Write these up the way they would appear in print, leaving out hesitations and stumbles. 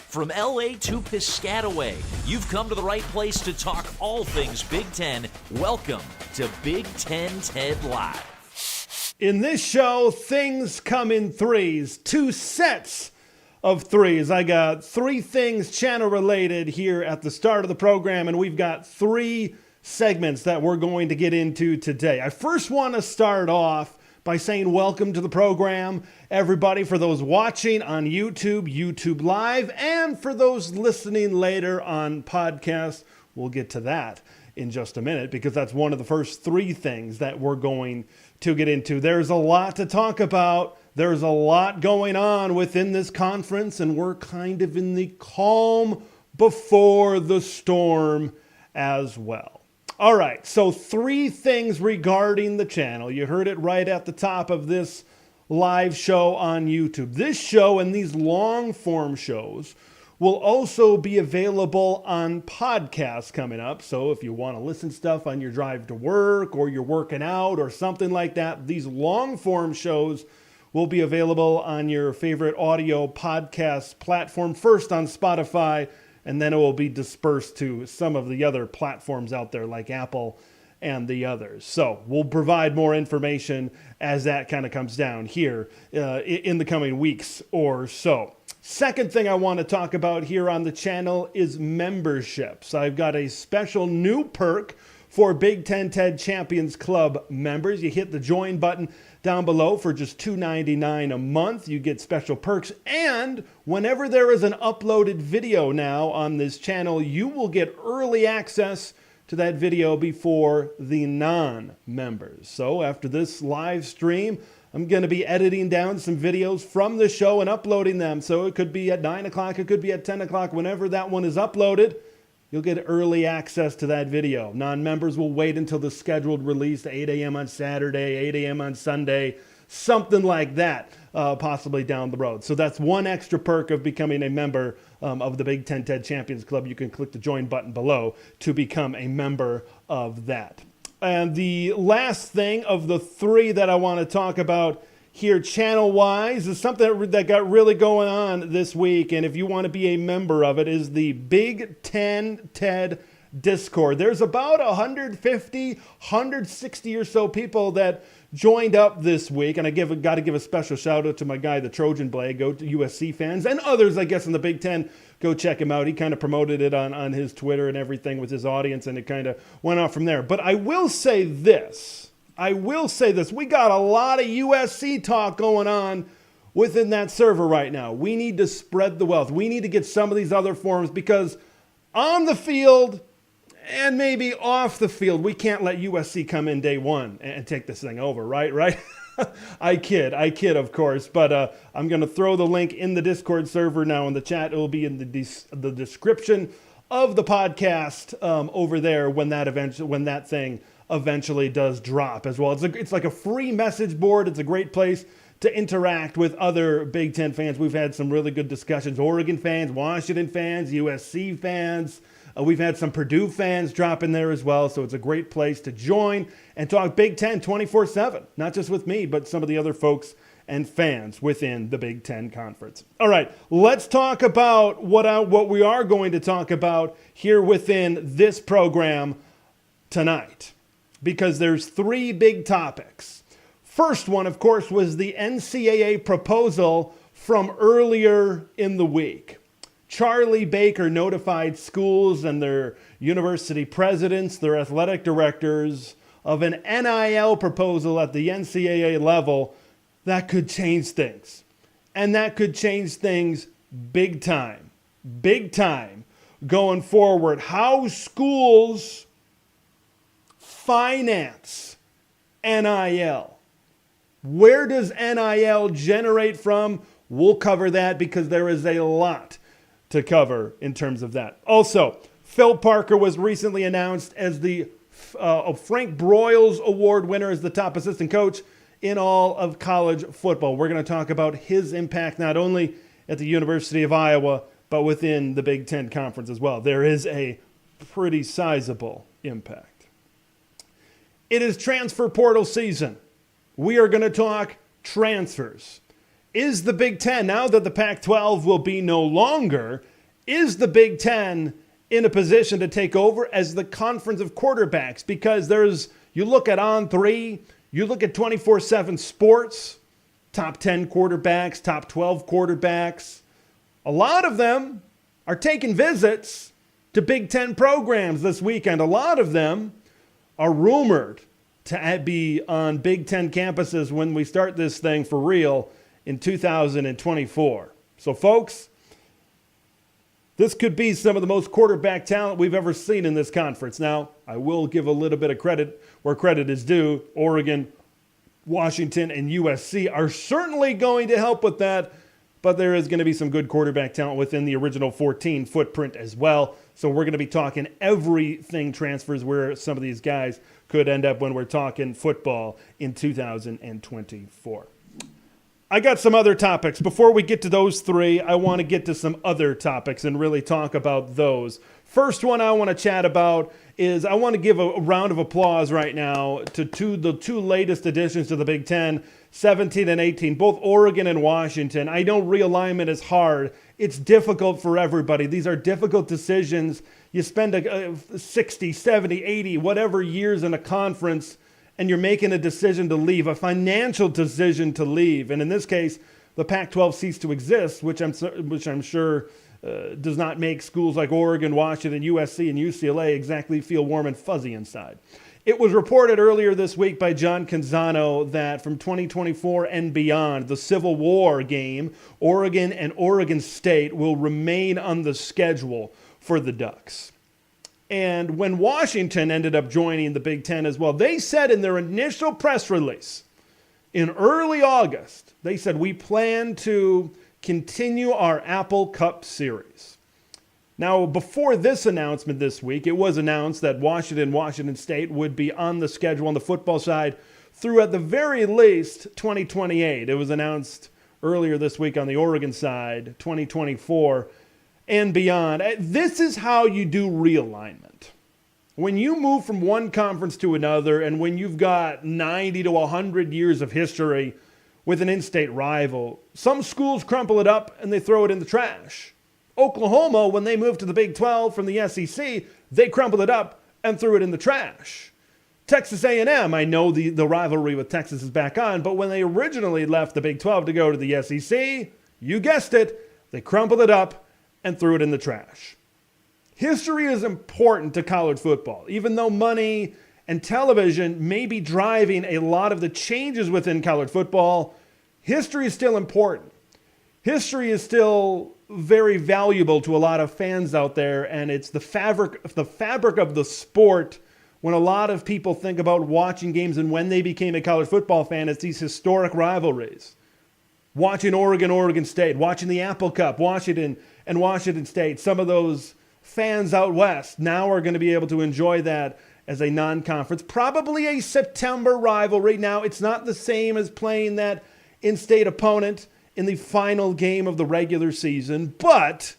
From LA to Piscataway, you've come to the right place to talk all things Big Ten. Welcome to Big Ten TED Live. In this show, things come in threes, 2 sets of threes. I got 3 things channel related here at the start of the program, and we've got 3 segments that we're going to get into today. I first want to start off by saying welcome to the program, everybody, for those watching on YouTube Live, and for those listening later on podcast. We'll get to that in just a minute because that's one of the first 3 things that we're going to get into. There's a lot to talk about. There's a lot going on within this conference, and we're kind of in the calm before the storm as well. All right, so 3 things regarding the channel. You heard it right at the top of this live show on YouTube. This show and these long-form shows will also be available on podcasts coming up. So if you want to listen to stuff on your drive to work or you're working out or something like that, these long-form shows will be available on your favorite audio podcast platform, first on Spotify, and then it will be dispersed to some of the other platforms out there like Apple and the others. So we'll provide more information as that kind of comes down here in the coming weeks or so. Second thing I want to talk about here on the channel is memberships. I've got a special new perk for Big Ten TED Champions Club members. You hit the join button down below for just $2.99 a month. You get special perks, and whenever there is an uploaded video now on this channel, you will get early access to that video before the non-members. So after this live stream, I'm going to be editing down some videos from the show and uploading them. So it could be at 9 o'clock, it could be at 10 o'clock. Whenever that one is uploaded, you'll get early access to that video. Non-members will wait until the scheduled release, 8 a.m. on Saturday, 8 a.m. on Sunday, something like that, possibly down the road. So that's one extra perk of becoming a member of the Big Ten TED Champions Club. You can click the join button below to become a member of that. And the last thing of the 3 that I want to talk about here channel-wise is something that got really going on this week, and if you want to be a member of it, is the Big Ten TED Discord. There's about 150, 160 or so people that joined up this week, and I got to give a special shout-out to my guy, the Trojan Blade. Go to USC fans, and others, I guess, in the Big Ten. Go check him out. He kind of promoted it on his Twitter and everything with his audience, and it kind of went off from there. But I will say this. We got a lot of USC talk going on within that server right now. We need to spread the wealth. We need to get some of these other forums, because on the field and maybe off the field, we can't let USC come in day one and take this thing over, right? I kid, of course. But I'm going to throw the link in the Discord server now in the chat. It will be in the description of the podcast over there when that thing eventually does drop as well. It's like a free message board. It's a great place to interact with other Big Ten fans. We've had some really good discussions. Oregon fans, Washington fans, USC fans. We've had some Purdue fans drop in there as well. So it's a great place to join and talk Big Ten 24/7. Not just with me, but some of the other folks and fans within the Big Ten Conference. All right, let's talk about what we are going to talk about here within this program tonight, because there's 3 big topics. First one, of course, was the NCAA proposal from earlier in the week. Charlie Baker notified schools and their university presidents, their athletic directors, of an NIL proposal at the NCAA level that could change things. And that could change things big time going forward. How schools finance NIL. Where does NIL generate from? We'll cover that because there is a lot to cover in terms of that. Also, Phil Parker was recently announced as the Frank Broyles Award winner as the top assistant coach in all of college football. We're going to talk about his impact not only at the University of Iowa, but within the Big Ten Conference as well. There is a pretty sizable impact. It is transfer portal season. We are going to talk transfers. Is the Big Ten, now that the Pac-12 will be no longer, is the Big Ten in a position to take over as the conference of quarterbacks? Because you look at On3, you look at 24/7 Sports, top 10 quarterbacks, top 12 quarterbacks. A lot of them are taking visits to Big Ten programs this weekend. A lot of them are rumored to be on Big Ten campuses when we start this thing for real in 2024. So, folks, this could be some of the most quarterback talent we've ever seen in this conference. Now, I will give a little bit of credit where credit is due. Oregon, Washington, and USC are certainly going to help with that, but there is going to be some good quarterback talent within the original 14 footprint as well. So we're going to be talking everything transfers, where some of these guys could end up when we're talking football in 2024. I got some other topics. Before we get to those three, I want to get to some other topics and really talk about those. First one I want to chat about is I want to give a round of applause right now to the two latest additions to the Big Ten, 17 and 18, both Oregon and Washington. I know realignment is hard. It's difficult for everybody. These are difficult decisions. You spend 60, 70, 80, whatever years in a conference, and you're making a decision to leave, a financial decision to leave. And in this case, the Pac-12 ceased to exist, which I'm sure does not make schools like Oregon, Washington, USC, and UCLA exactly feel warm and fuzzy inside. It was reported earlier this week by John Canzano that from 2024 and beyond, the Civil War game, Oregon and Oregon State, will remain on the schedule for the Ducks. And when Washington ended up joining the Big Ten as well, they said in their initial press release in early August, they said, we plan to continue our Apple Cup series. Now, before this announcement this week, it was announced that Washington State would be on the schedule on the football side through at the very least 2028. It was announced earlier this week on the Oregon side, 2024 and beyond. This is how you do realignment. When you move from one conference to another, and when you've got 90 to 100 years of history with an in-state rival, some schools crumple it up and they throw it in the trash. Oklahoma, when they moved to the Big 12 from the SEC, they crumpled it up and threw it in the trash. Texas A&M, I know the rivalry with Texas is back on, but when they originally left the Big 12 to go to the SEC, you guessed it, they crumpled it up and threw it in the trash. History is important to college football, even though money and television may be driving a lot of the changes within college football. History is still important. History is still very valuable to a lot of fans out there, and it's the fabric of the sport. When a lot of people think about watching games and when they became a college football fan, it's these historic rivalries. Watching Oregon, Oregon State, watching the Apple Cup, Washington and Washington State. Some of those fans out west now are going to be able to enjoy that as a non-conference, probably a September rivalry. Now, it's not the same as playing that in-state opponent in the final game of the regular season, but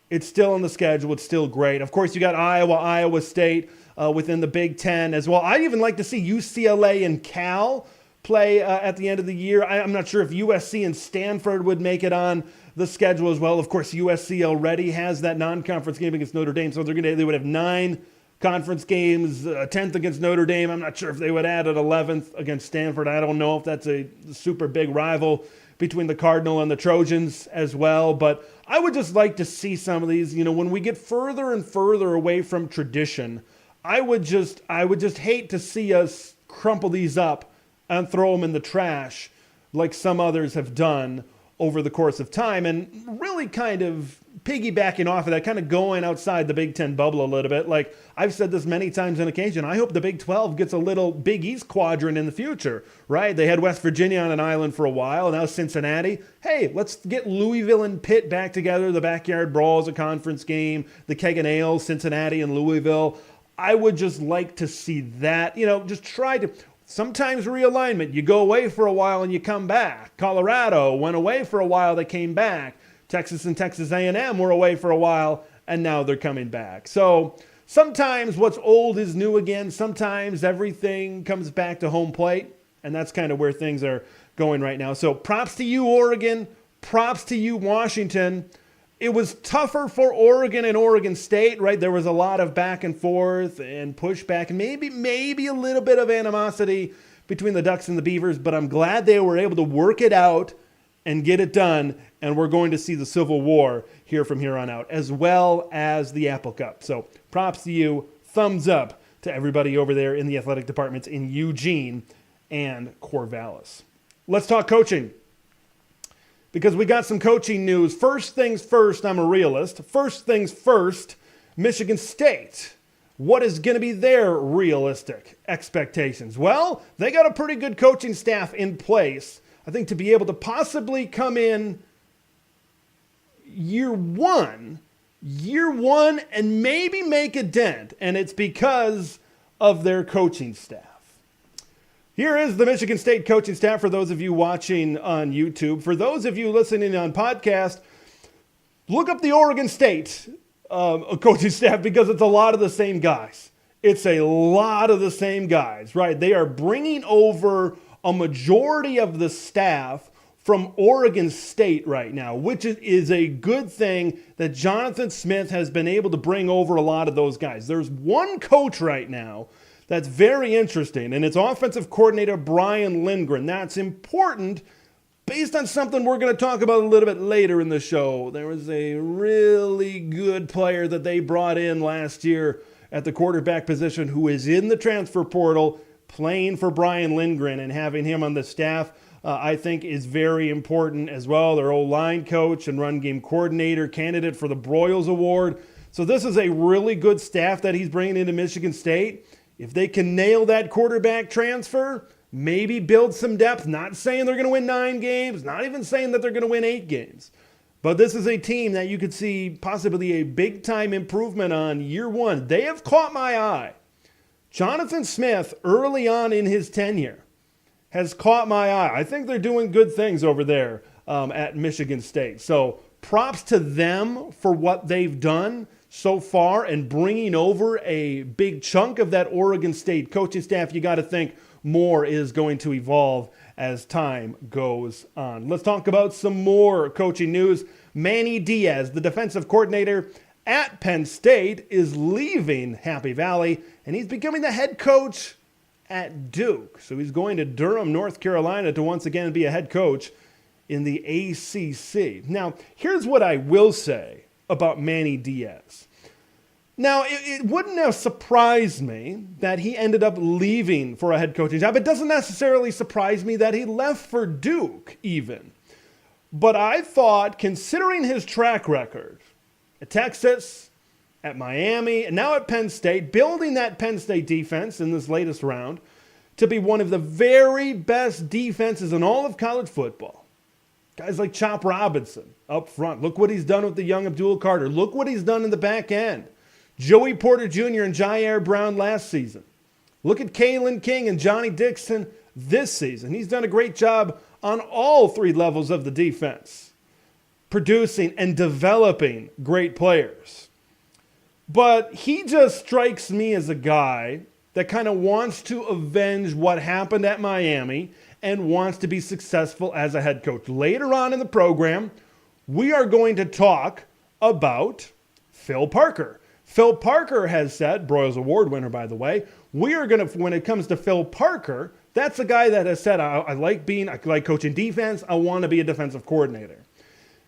it's still on the schedule. It's still great. Of course, you got Iowa State within the Big Ten as well. I'd even like to see UCLA and Cal play at the end of the year. I'm not sure if USC and Stanford would make it on the schedule as well. Of course, USC already has that non-conference game against Notre Dame, so they would have 9 conference games, a 10th against Notre Dame. I'm not sure if they would add an 11th against Stanford. I don't know if that's a super big rival between the Cardinal and the Trojans as well. But I would just like to see some of these, when we get further and further away from tradition, I would just hate to see us crumple these up and throw them in the trash like some others have done over the course of time, and really kind of piggybacking off of that, kind of going outside the Big Ten bubble a little bit. Like I've said this many times on occasion, I hope the Big 12 gets a little Big East quadrant in the future, right? They had West Virginia on an island for a while, now Cincinnati. Hey, let's get Louisville and Pitt back together, the Backyard Brawls, a conference game, the Keg and Ale, Cincinnati and Louisville. I would just like to see that, just try to... Sometimes realignment, you go away for a while and you come back. Colorado went away for a while, they came back. Texas and Texas A&M were away for a while, and now they're coming back. So sometimes what's old is new again. Sometimes everything comes back to home plate, and that's kind of where things are going right now. So props to you, Oregon. Props to you, Washington. it was tougher for Oregon and Oregon State, right? There was a lot of back and forth and pushback and maybe a little bit of animosity between the Ducks and the Beavers, but I'm glad they were able to work it out and get it done, and we're going to see the Civil War here from here on out, as well as the Apple Cup. So props to you, thumbs up to everybody over there in the athletic departments in Eugene and Corvallis. Let's talk coaching, because we got some coaching news. First things first, I'm a realist. First things first, Michigan State. What is going to be their realistic expectations? Well, they got a pretty good coaching staff in place, I think, to be able to possibly come in year one and maybe make a dent, and it's because of their coaching staff. Here is the Michigan State coaching staff for those of you watching on YouTube. For those of you listening on podcast, look up the Oregon State coaching staff, because it's a lot of the same guys. It's a lot of the same guys, right? They are bringing over a majority of the staff from Oregon State right now, which is a good thing that Jonathan Smith has been able to bring over a lot of those guys. There's one coach right now that's very interesting, and it's offensive coordinator Brian Lindgren. That's important based on something we're going to talk about a little bit later in the show. There was a really good player that they brought in last year at the quarterback position who is in the transfer portal playing for Brian Lindgren, and having him on the staff I think is very important as well. Their O-line coach and run game coordinator, candidate for the Broyles Award. So this is a really good staff that he's bringing into Michigan State. If they can nail that quarterback transfer, maybe build some depth. Not saying they're going to win 9 games, not even saying that they're going to win 8 games. But this is a team that you could see possibly a big-time improvement on year one. They have caught my eye. Jonathan Smith, early on in his tenure, has caught my eye. I think they're doing good things over there at Michigan State. So props to them for what they've done so far and bringing over a big chunk of that Oregon State coaching staff. You got to think more is going to evolve as time goes on. Let's talk about some more coaching news. Manny Diaz, the defensive coordinator at Penn State, is leaving Happy Valley, and he's becoming the head coach at Duke. So he's going to Durham, North Carolina to once again be a head coach in the ACC. Now, here's what I will say about Manny Diaz. Now, it wouldn't have surprised me that he ended up leaving for a head coaching job. It doesn't necessarily surprise me that he left for Duke even. But I thought, considering his track record at Texas, at Miami, and now at Penn State, building that Penn State defense in this latest round to be one of the very best defenses in all of college football. Guys like Chop Robinson up front. Look what he's done with the young Abdul Carter. Look what he's done in the back end. Joey Porter Jr. and Jair Brown last season. Look at Kalen King and Johnny Dixon this season. He's done a great job on all 3 levels of the defense, producing and developing great players. But he just strikes me as a guy that kind of wants to avenge what happened at Miami and wants to be successful as a head coach. Later on in the program, we are going to talk about Phil Parker. Phil Parker has said, Broyles Award winner, by the way, we are going to, when it comes to Phil Parker, that's a guy that has said, I like coaching defense. I want to be a defensive coordinator.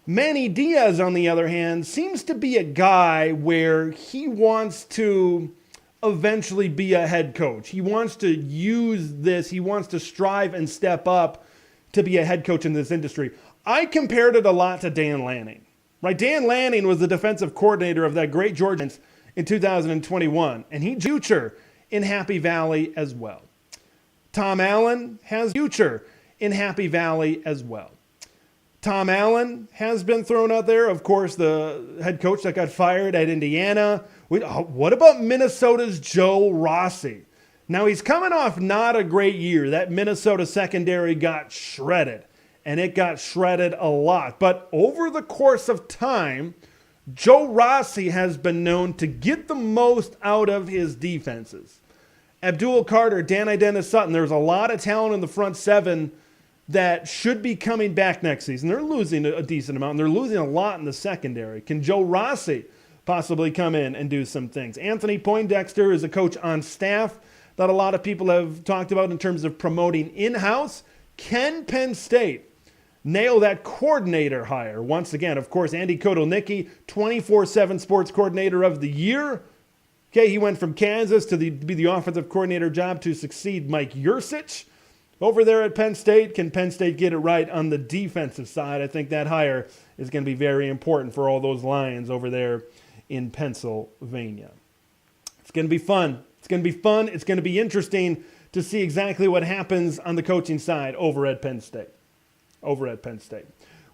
Manny Diaz, on the other hand, seems to be a guy where he wants to eventually be a head coach. He wants to use this. He wants to strive and step up to be a head coach in this industry. I compared it a lot to Dan Lanning. Right? Dan Lanning was the defensive coordinator of that great Georgia in 2021, and he future in Happy Valley as well. Tom Allen has future in Happy Valley as well. Tom Allen has been thrown out there. Of course, the head coach that got fired at Indiana. What about Minnesota's Joe Rossi? Now, he's coming off not a great year. That Minnesota secondary got shredded, and it got shredded a lot. But over the course of time, Joe Rossi has been known to get the most out of his defenses. Abdul Carter, Danny Dennis Sutton, there's a lot of talent in the front 7 that should be coming back next season. They're losing a decent amount, and they're losing a lot in the secondary. Can Joe Rossi possibly come in and do some things? Anthony Poindexter is a coach on staff that a lot of people have talked about in terms of promoting in-house. Can Penn State nail that coordinator hire? Once again, of course, Andy Kotelnicki, 24/7 Sports Coordinator of the Year. Okay, he went from Kansas to be the offensive coordinator job to succeed Mike Yurcich over there at Penn State. Can Penn State get it right on the defensive side? I think that hire is going to be very important for all those Lions over there in Pennsylvania. It's going to be fun. It's going to be fun. It's going to be interesting to see exactly what happens on the coaching side over at Penn State.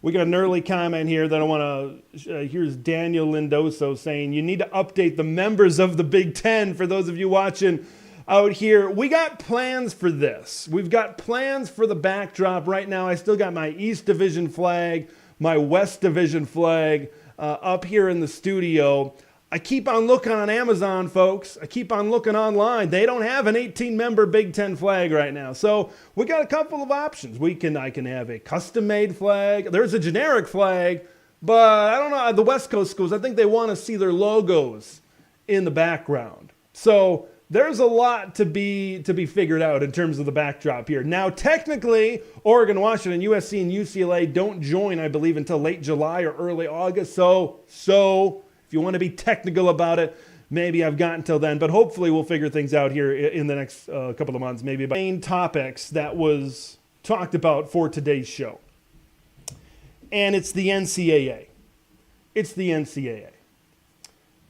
We got an early comment here that I want to, here's Daniel Lindoso saying, you need to update the members of the Big Ten. For those of you watching out here, we got plans for this. We've got plans for the backdrop right now. I still got my East Division flag, my West Division flag up here in the studio. I keep on looking on Amazon, folks. I keep on looking online. They don't have an 18-member Big Ten flag right now. So we got a couple of options. I can have a custom-made flag. There's a generic flag, but I don't know. The West Coast schools, I think they want to see their logos in the background. So there's a lot to be figured out in terms of the backdrop here. Now, technically, Oregon, Washington, USC, and UCLA don't join, I believe, until late July or early August. So if you want to be technical about it, maybe I've got until then. But hopefully we'll figure things out here in the next couple of months. Maybe about main topics that was talked about for today's show. And it's the NCAA. It's the NCAA.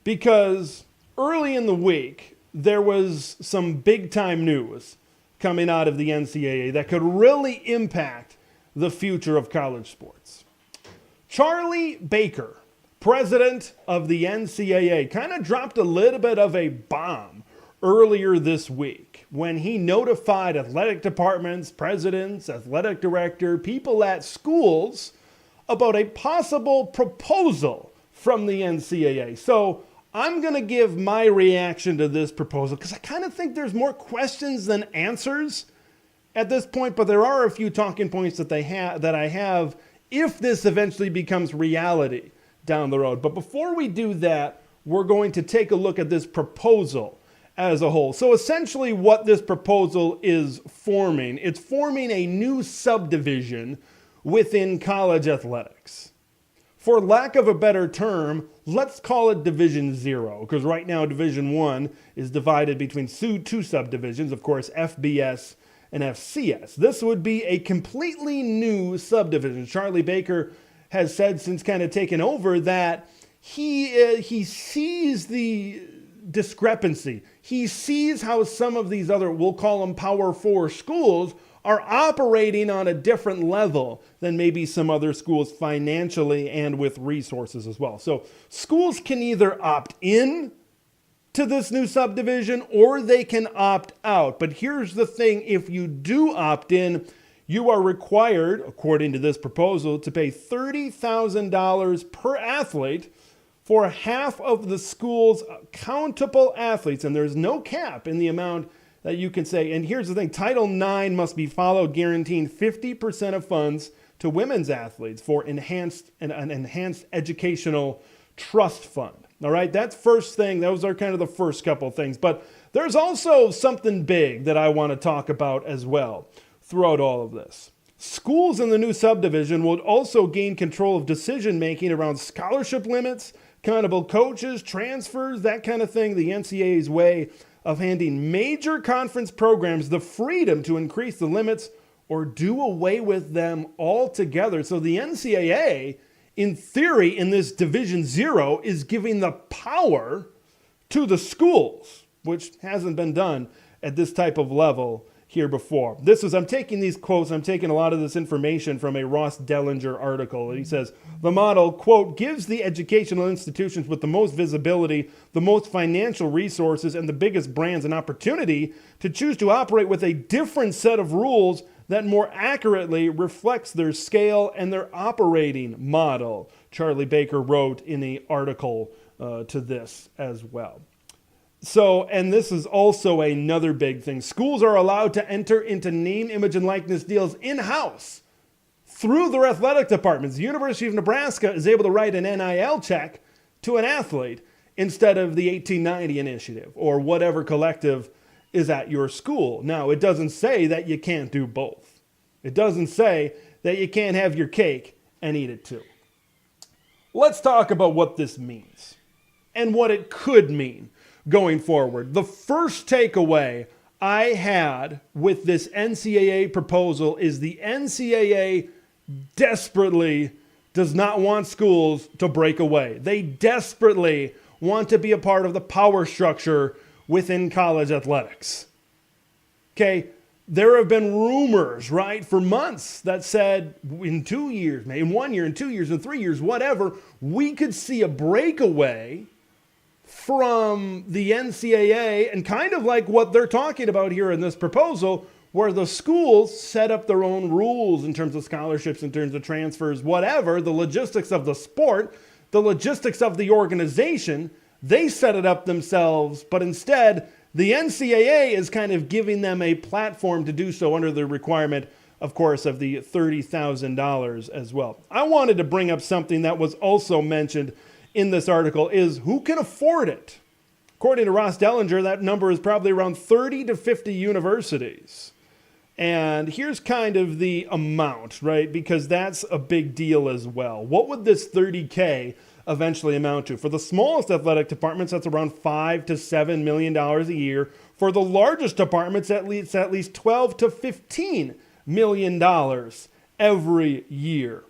Because early in the week, there was some big-time news coming out of the NCAA that could really impact the future of college sports. Charlie Baker, president of the NCAA, kind of dropped a little bit of a bomb earlier this week when he notified athletic departments, presidents, athletic director, people at schools about a possible proposal from the NCAA. So I'm going to give my reaction to this proposal because I kind of think there's more questions than answers at this point, but there are a few talking points that I have if this eventually becomes reality down the road. But before we do that, we're going to take a look at this proposal as a whole. So essentially what this proposal is forming, it's forming a new subdivision within college athletics. For lack of a better term, let's call it Division 0, because right now Division 1 is divided between two subdivisions, of course, FBS and FCS. This would be a completely new subdivision. Charlie Baker has said since kind of taken over that he sees the discrepancy. He sees how some of these other, we'll call them Power 4 schools, are operating on a different level than maybe some other schools financially and with resources as well. So schools can either opt in to this new subdivision or they can opt out. But here's the thing, if you do opt in, you are required, according to this proposal, to pay $30,000 per athlete for half of the school's countable athletes. And there's no cap in the amount that you can say. And here's the thing, Title IX must be followed, guaranteeing 50% of funds to women's athletes for an enhanced educational trust fund. All right, that's first thing. Those are kind of the first couple things. But there's also something big that I want to talk about as well throughout all of this. Schools in the new subdivision will also gain control of decision-making around scholarship limits, accountable coaches, transfers, that kind of thing. The NCAA's way of handing major conference programs the freedom to increase the limits or do away with them altogether. So the NCAA, in theory, in this Division 0, is giving the power to the schools, which hasn't been done at this type of level here before. I'm taking these quotes, I'm taking a lot of this information from a Ross Dellinger article. And he says, the model, quote, gives the educational institutions with the most visibility, the most financial resources, and the biggest brands an opportunity to choose to operate with a different set of rules that more accurately reflects their scale and their operating model. Charlie Baker wrote in the article to this as well. So, and this is also another big thing. Schools are allowed to enter into name, image, and likeness deals in-house through their athletic departments. The University of Nebraska is able to write an NIL check to an athlete instead of the 1890 initiative or whatever collective is at your school. Now, it doesn't say that you can't do both. It doesn't say that you can't have your cake and eat it too. Let's talk about what this means and what it could mean going forward. The first takeaway I had with this NCAA proposal is the NCAA desperately does not want schools to break away. They desperately want to be a part of the power structure within college athletics. Okay, there have been rumors, right, for months that said in 2 years, maybe in 1 year, in 2 years, in 3 years, whatever, we could see a breakaway from the NCAA and kind of like what they're talking about here in this proposal, where the schools set up their own rules in terms of scholarships, in terms of transfers, whatever, the logistics of the sport, the logistics of the organization, they set it up themselves, but instead the NCAA is kind of giving them a platform to do so under the requirement, of course, of the $30,000 as well. I wanted to bring up something that was also mentioned in this article is who can afford it? According to Ross Dellinger, that number is probably around 30 to 50 universities. And here's kind of the amount, right? Because that's a big deal as well. What would this 30K eventually amount to? For the smallest athletic departments, that's around $5 to $7 million a year. For the largest departments, at least $12 to $15 million every year.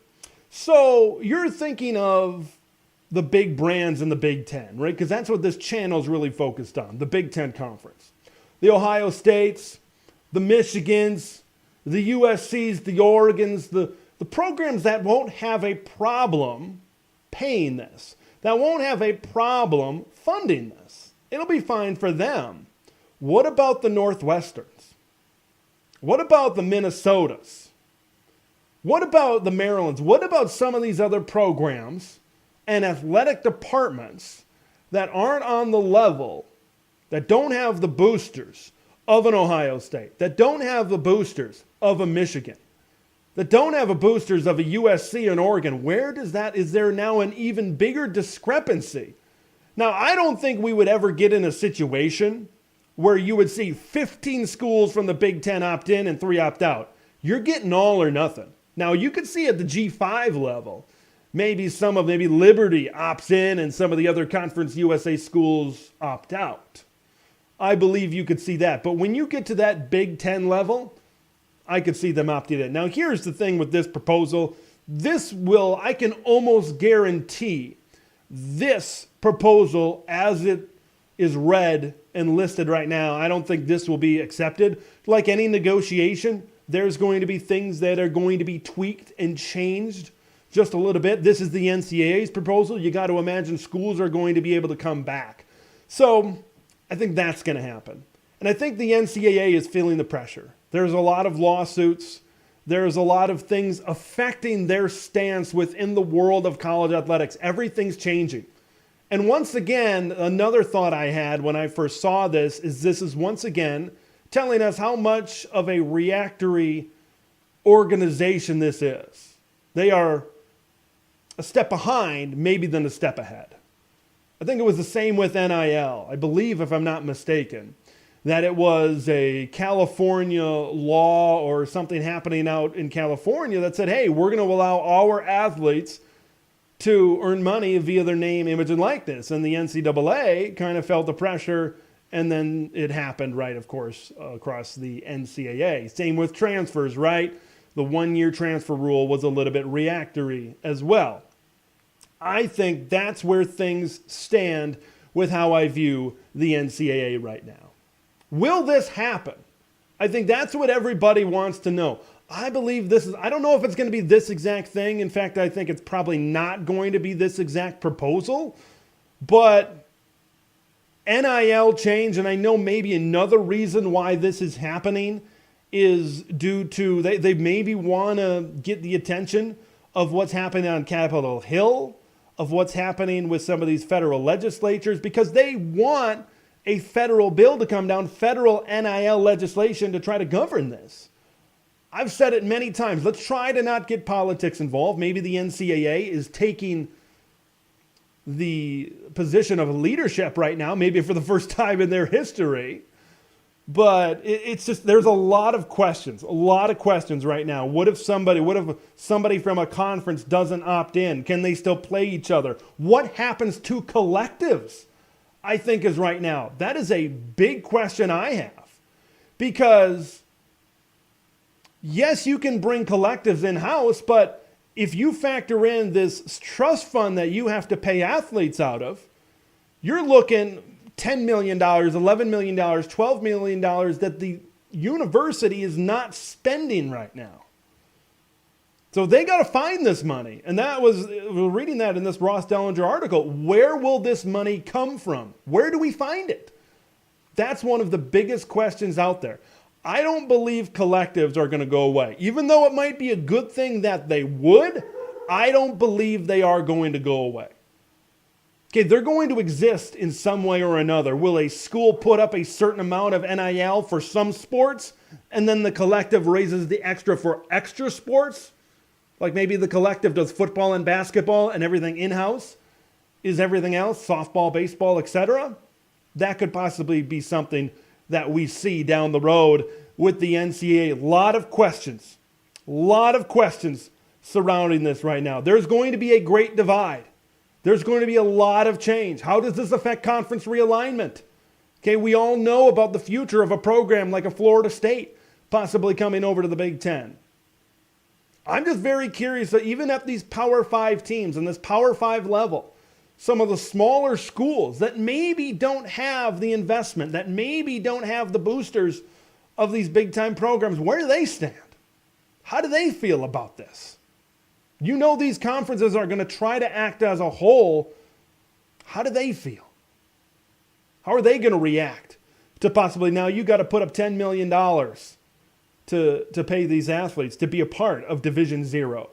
So you're thinking of the big brands in the Big Ten, right? Because that's what this channel is really focused on, the Big Ten Conference. The Ohio States, the Michigans, the USCs, the Oregons, the programs that won't have a problem paying this, that won't have a problem funding this. It'll be fine for them. What about the Northwesterns? What about the Minnesotas? What about the Marylands? What about some of these other programs and athletic departments that aren't on the level, that don't have the boosters of an Ohio State, that don't have the boosters of a Michigan, that don't have the boosters of a USC and Oregon? Where does that, is there now an even bigger discrepancy? Now, I don't think we would ever get in a situation where you would see 15 schools from the Big Ten opt in and 3 opt out. You're getting all or nothing. Now, you could see at the G5 level, maybe Liberty opts in and some of the other Conference USA schools opt out. I believe you could see that. But when you get to that Big Ten level, I could see them opting in. Now, here's the thing with this proposal. I can almost guarantee this proposal as it is read and listed right now, I don't think this will be accepted. Like any negotiation, there's going to be things that are going to be tweaked and changed just a little bit. This is the NCAA's proposal. You got to imagine schools are going to be able to come back. So I think that's going to happen. And I think the NCAA is feeling the pressure. There's a lot of lawsuits. There's a lot of things affecting their stance within the world of college athletics. Everything's changing. And once again, another thought I had when I first saw this is once again telling us how much of a reactory organization this is. They are a step behind, maybe than a step ahead. I think it was the same with NIL. I believe, if I'm not mistaken, that it was a California law or something happening out in California that said, hey, we're going to allow our athletes to earn money via their name, image, and likeness. And the NCAA kind of felt the pressure, and then it happened, right, of course, across the NCAA. Same with transfers, right? The 1-year transfer rule was a little bit reactory as well. I think that's where things stand with how I view the NCAA right now. Will this happen? I think that's what everybody wants to know. I believe I don't know if it's going to be this exact thing. In fact, I think it's probably not going to be this exact proposal. But NIL change, and I know maybe another reason why this is happening is due to they maybe want to get the attention of what's happening on Capitol Hill, of what's happening with some of these federal legislatures, because they want a federal bill to come down, federal NIL legislation to try to govern this. I've said it many times. Let's try to not get politics involved. Maybe the NCAA is taking the position of leadership right now, maybe for the first time in their history. But it's just, there's a lot of questions right now. What if somebody from a conference doesn't opt in? Can they still play each other? What happens to collectives, I think, is right now. That is a big question I have. Because, yes, you can bring collectives in-house, but if you factor in this trust fund that you have to pay athletes out of, you're looking $10 million, $11 million, $12 million that the university is not spending right now. So they got to find this money. And we're reading that in this Ross Dellinger article. Where will this money come from? Where do we find it? That's one of the biggest questions out there. I don't believe collectives are going to go away. Even though it might be a good thing that they would, I don't believe they are going to go away. Okay, they're going to exist in some way or another. Will a school put up a certain amount of NIL for some sports, and then the collective raises the extra for extra sports? Like maybe the collective does football and basketball and everything in-house is everything else, softball, baseball, etc. That could possibly be something that we see down the road with the NCAA. A lot of questions surrounding this right now. There's going to be a great divide. There's going to be a lot of change. How does this affect conference realignment? Okay, we all know about the future of a program like a Florida State possibly coming over to the Big Ten. I'm just very curious that even at these Power 5 teams and this Power 5 level, some of the smaller schools that maybe don't have the investment, that maybe don't have the boosters of these big-time programs, where do they stand? How do they feel about this? You know these conferences are going to try to act as a whole. How do they feel? How are they going to react to possibly now you got to put up $10 million to pay these athletes to be a part of Division Zero?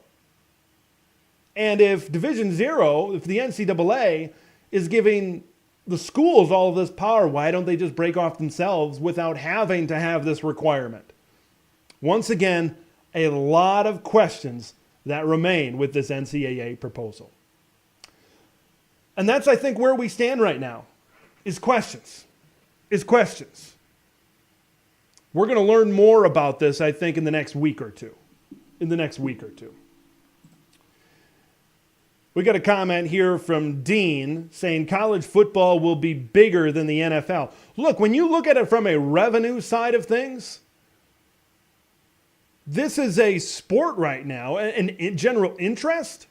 And if Division Zero, if the NCAA is giving the schools all of this power, why don't they just break off themselves without having to have this requirement? Once again, a lot of questions that remain with this NCAA proposal. And that's, I think, where we stand right now, is questions. We're going to learn more about this, I think, in the next week or two. We got a comment here from Dean saying college football will be bigger than the NFL. Look, when you look at it from a revenue side of things, this is a sport right now, and in general interest,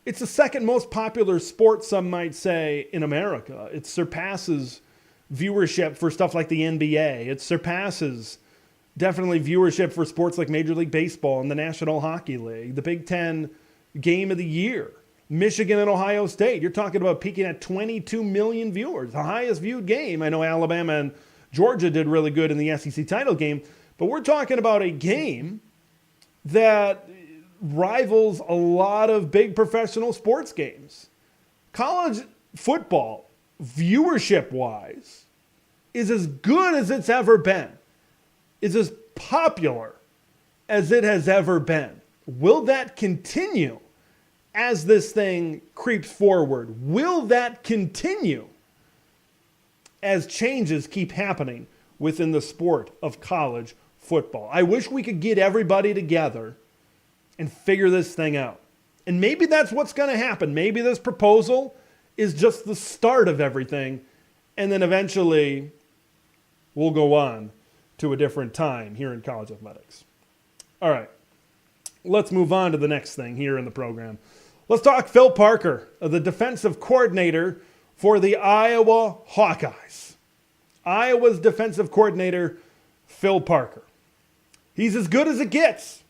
it's the second most popular sport, some might say, in America. It surpasses viewership for stuff like the NBA. It surpasses definitely viewership for sports like Major League Baseball and the National Hockey League, the Big Ten Game of the Year, Michigan and Ohio State. You're talking about peaking at 22 million viewers, the highest viewed game. I know Alabama and Georgia did really good in the SEC title game, but we're talking about a game that rivals a lot of big professional sports games. College football, viewership-wise, is as good as it's ever been, is as popular as it has ever been. Will that continue as this thing creeps forward? Will that continue as changes keep happening within the sport of college football? I wish we could get everybody together and figure this thing out. And maybe that's what's going to happen. Maybe this proposal is just the start of everything, and then eventually we'll go on to a different time here in college athletics. All right, let's move on to the next thing here in the program. Let's talk Phil Parker, the defensive coordinator for the Iowa Hawkeyes. Iowa's defensive coordinator, Phil Parker. He's as good as it gets.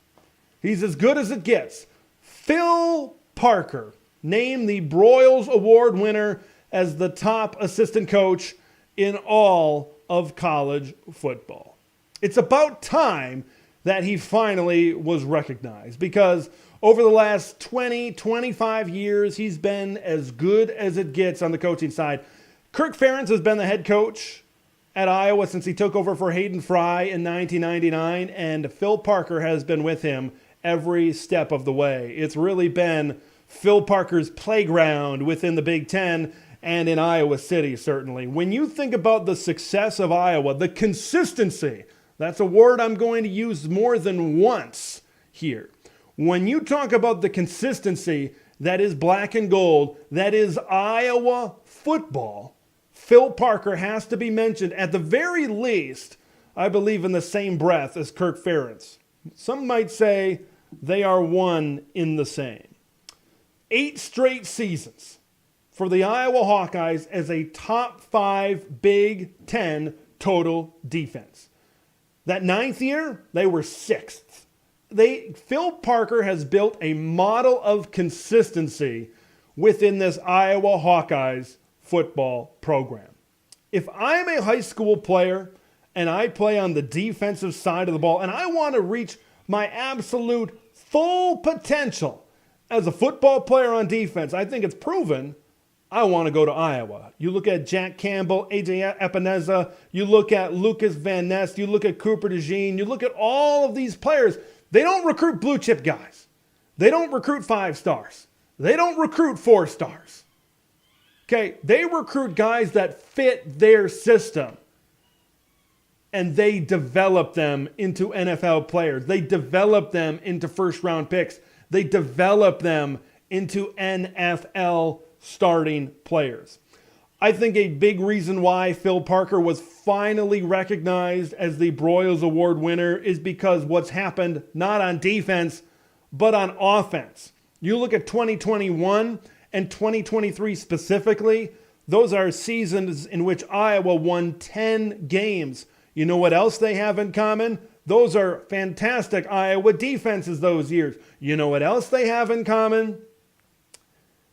Phil Parker, named the Broyles Award winner as the top assistant coach in all of college football. It's about time that he finally was recognized, because over the last 20, 25 years, he's been as good as it gets on the coaching side. Kirk Ferentz has been the head coach at Iowa since he took over for Hayden Fry in 1999, and Phil Parker has been with him every step of the way. It's really been Phil Parker's playground within the Big Ten and in Iowa City, certainly. When you think about the success of Iowa, the consistency, that's a word I'm going to use more than once here. When you talk about the consistency that is black and gold, that is Iowa football, Phil Parker has to be mentioned at the very least, I believe, in the same breath as Kirk Ferentz. Some might say they are one in the same. 8 straight seasons for the Iowa Hawkeyes as a top 5 Big Ten total defense. That 9th year, they were 6th. Phil Parker has built a model of consistency within this Iowa Hawkeyes football program. If I'm a high school player and I play on the defensive side of the ball and I want to reach my absolute full potential as a football player on defense, I think it's proven I want to go to Iowa. You look at Jack Campbell, AJ Epineza, you look at Lucas Van Ness, you look at Cooper DeJean, you look at all of these players. They don't recruit blue chip guys. They don't recruit 5 stars. They don't recruit 4 stars. Okay, they recruit guys that fit their system. And they develop them into NFL players. They develop them into first-round picks. They develop them into NFL starting players. I think a big reason why Phil Parker was finally recognized as the Broyles Award winner is because what's happened not on defense, but on offense. You look at 2021 and 2023 specifically, those are seasons in which Iowa won 10 games. You know what else they have in common? Those are fantastic Iowa defenses those years. You know what else they have in common?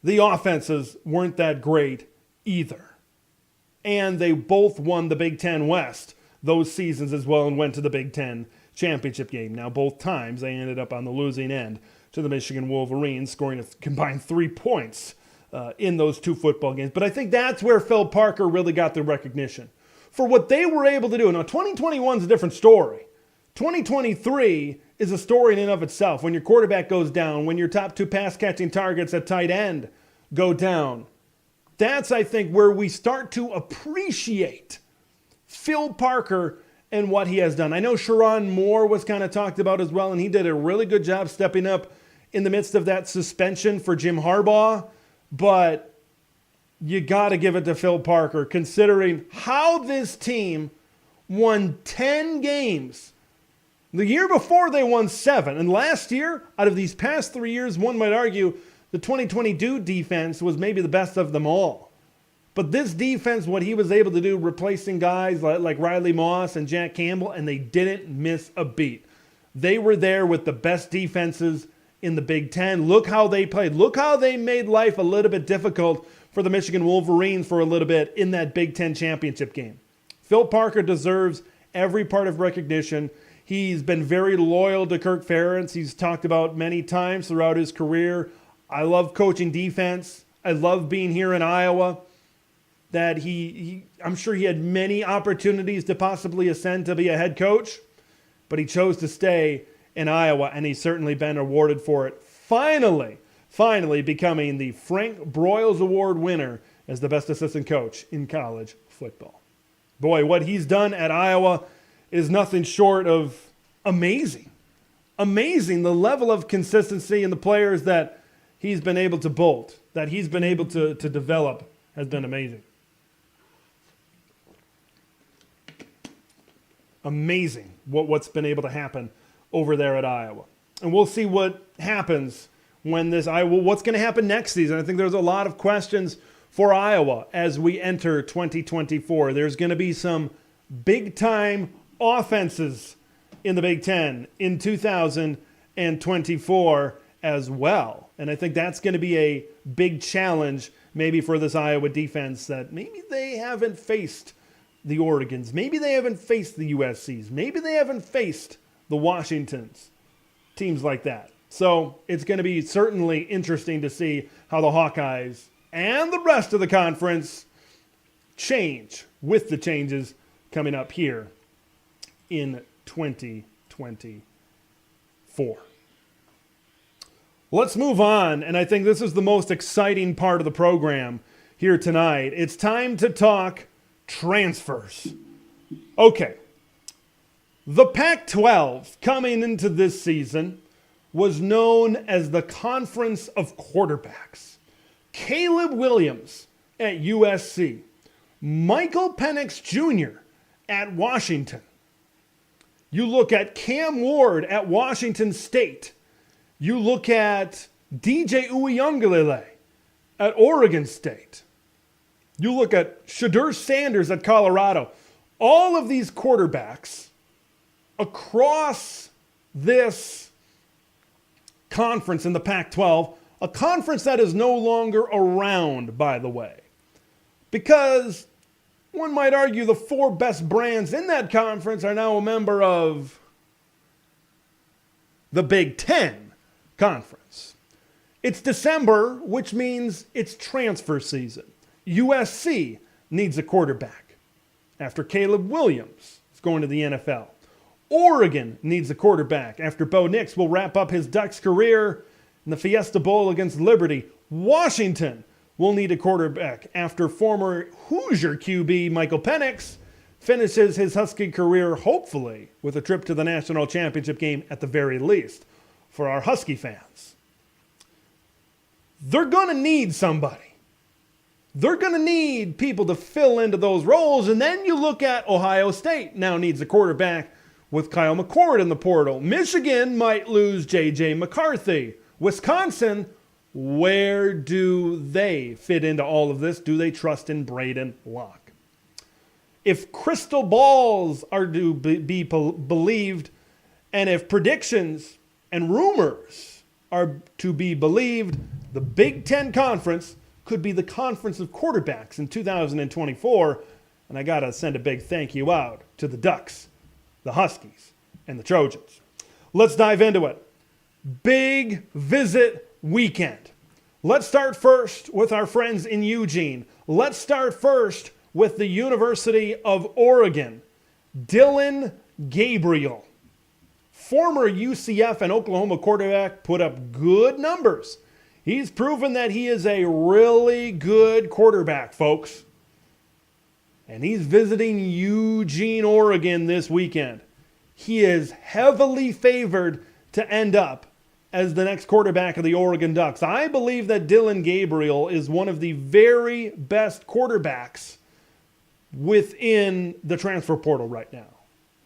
The offenses weren't that great either. And they both won the Big Ten West those seasons as well and went to the Big Ten championship game. Now, both times they ended up on the losing end to the Michigan Wolverines, scoring a combined 3 points in those 2 football games. But I think that's where Phil Parker really got the recognition for what they were able to do. Now, 2021 is a different story. 2023 is a story in and of itself. When your quarterback goes down, when your top 2 pass-catching targets at tight end go down, that's, I think, where we start to appreciate Phil Parker and what he has done. I know Sharon Moore was kind of talked about as well, and he did a really good job stepping up in the midst of that suspension for Jim Harbaugh. But you got to give it to Phil Parker, considering how this team won 10 games. The year before, they won 7. And last year, out of these past 3 years, one might argue the 2022 defense was maybe the best of them all. But this defense, what he was able to do, replacing guys like Riley Moss and Jack Campbell, and they didn't miss a beat. They were there with the best defenses in the Big Ten. Look how they played. Look how they made life a little bit difficult for the Michigan Wolverines for a little bit in that Big Ten championship game. Phil Parker deserves every part of recognition. He's been very loyal to Kirk Ferentz. He's talked about many times throughout his career, I love coaching defense. I love being here in Iowa. That I'm sure he had many opportunities to possibly ascend to be a head coach, but he chose to stay in Iowa, and he's certainly been awarded for it. Finally becoming the Frank Broyles Award winner as the best assistant coach in college football. Boy, what he's done at Iowa is nothing short of amazing. Amazing, the level of consistency and the players that he's been able to bolt, that he's been able to develop, has been amazing. Amazing what's been able to happen over there at Iowa. And we'll see what happens when what's going to happen next season. I think there's a lot of questions for Iowa as we enter 2024. There's going to be some big-time offenses in the Big Ten in 2024 as well. And I think that's going to be a big challenge maybe for this Iowa defense, that maybe they haven't faced the Oregons. Maybe they haven't faced the USCs. Maybe they haven't faced the Washingtons. Teams like that. So it's going to be certainly interesting to see how the Hawkeyes and the rest of the conference change with the changes coming up here in 2024. Let's move on, and I think this is the most exciting part of the program here tonight. It's time to talk transfers. Okay. The Pac-12 coming into this season was known as the Conference of Quarterbacks. Caleb Williams at USC. Michael Penix Jr. at Washington. You look at Cam Ward at Washington State. You look at DJ Uiagalelei at Oregon State. You look at Shedeur Sanders at Colorado. All of these quarterbacks across this conference in the Pac-12, a conference that is no longer around, by the way, because one might argue the four best brands in that conference are now a member of the Big Ten Conference. It's December, which means it's transfer season. USC needs a quarterback after Caleb Williams is going to the NFL. Oregon needs a quarterback after Bo Nix will wrap up his Ducks career in the Fiesta Bowl against Liberty. Washington will need a quarterback after former Hoosier QB Michael Penix finishes his Husky career, hopefully, with a trip to the national championship game at the very least for our Husky fans. They're going to need somebody. They're going to need people to fill into those roles. And then you look at Ohio State now needs a quarterback with Kyle McCord in the portal. Michigan might lose J.J. McCarthy. Wisconsin, where do they fit into all of this? Do they trust in Braden Locke? If crystal balls are to be believed, and if predictions and rumors are to be believed, the Big Ten Conference could be the conference of quarterbacks in 2024. And I got to send a big thank you out to the Ducks, the Huskies, and the Trojans. Let's dive into it. Big visit weekend. Let's start first with our friends in Eugene. Let's start first with the University of Oregon. Dillon Gabriel, former UCF and Oklahoma quarterback, put up good numbers. He's proven that he is a really good quarterback, folks. And he's visiting Eugene, Oregon this weekend. He is heavily favored to end up as the next quarterback of the Oregon Ducks. I believe that Dillon Gabriel is one of the very best quarterbacks within the transfer portal right now.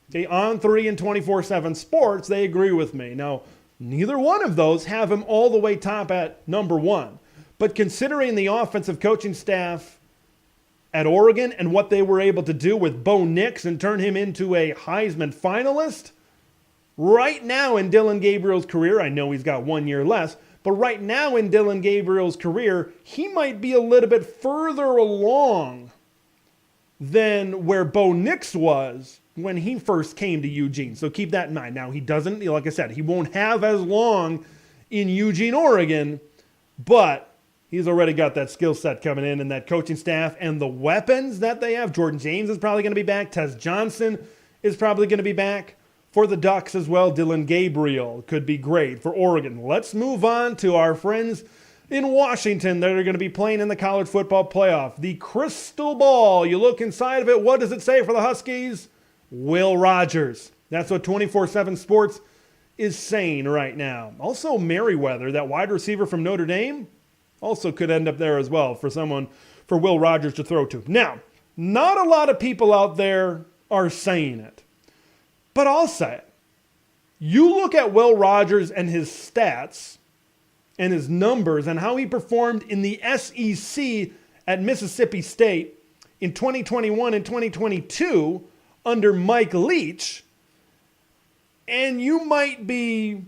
Okay, on 3 and 24/7 Sports, they agree with me. Now, neither one of those have him all the way top at number one. But considering the offensive coaching staff at Oregon and what they were able to do with Bo Nix and turn him into a Heisman finalist, right now in Dillon Gabriel's career, I know he's got 1 year less, but right now in Dillon Gabriel's career, he might be a little bit further along than where Bo Nix was when he first came to Eugene. So keep that in mind. Now, he doesn't, like I said, he won't have as long in Eugene, Oregon, but he's already got that skill set coming in and that coaching staff and the weapons that they have. Jordan James is probably going to be back. Tez Johnson is probably going to be back for the Ducks as well. Dillon Gabriel could be great for Oregon. Let's move on to our friends in Washington that are going to be playing in the college football playoff. The crystal ball, you look inside of it, what does it say for the Huskies? Will Rogers. That's what 24/7 Sports is saying right now. Also, Merriweather, that wide receiver from Notre Dame, also could end up there as well for Will Rogers to throw to. Now, not a lot of people out there are saying it, but I'll say it. You look at Will Rogers and his stats and his numbers and how he performed in the SEC at Mississippi State in 2021 and 2022 under Mike Leach, and you might be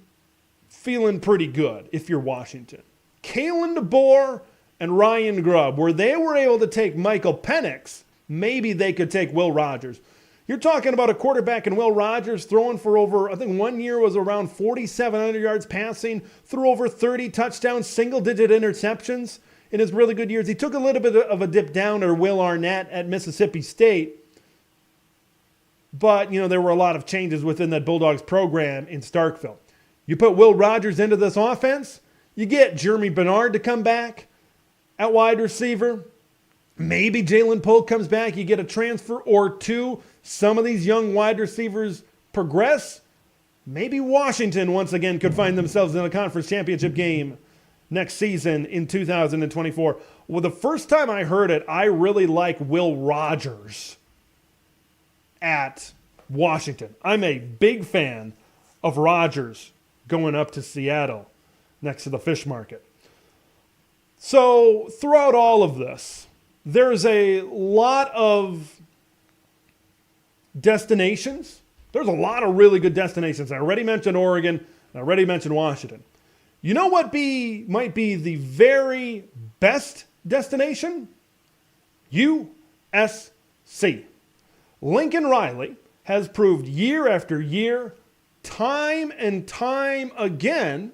feeling pretty good if you're Washington. Kalen DeBoer and Ryan Grubb, where they were able to take Michael Penix, maybe they could take Will Rogers. You're talking about a quarterback in Will Rogers throwing for over, I think 1 year was around 4,700 yards passing, threw over 30 touchdowns, single-digit interceptions in his really good years. He took a little bit of a dip down, or Will Arnett at Mississippi State. but, there were a lot of changes within that Bulldogs program in Starkville. You put Will Rogers into this offense, you get Jeremy Bernard to come back at wide receiver. Maybe Jalen Polk comes back, you get a transfer or two. Some of these young wide receivers progress. Maybe Washington once again could find themselves in a conference championship game next season in 2024. Well, the first time I heard it, I really like Will Rogers at Washington. I'm a big fan of Rogers going up to Seattle next to the fish market. So throughout all of this, there's a lot of destinations. There's a lot of really good destinations. I already mentioned Oregon. I already mentioned Washington. You know what might be the very best destination? USC. Lincoln Riley has proved year after year, time and time again,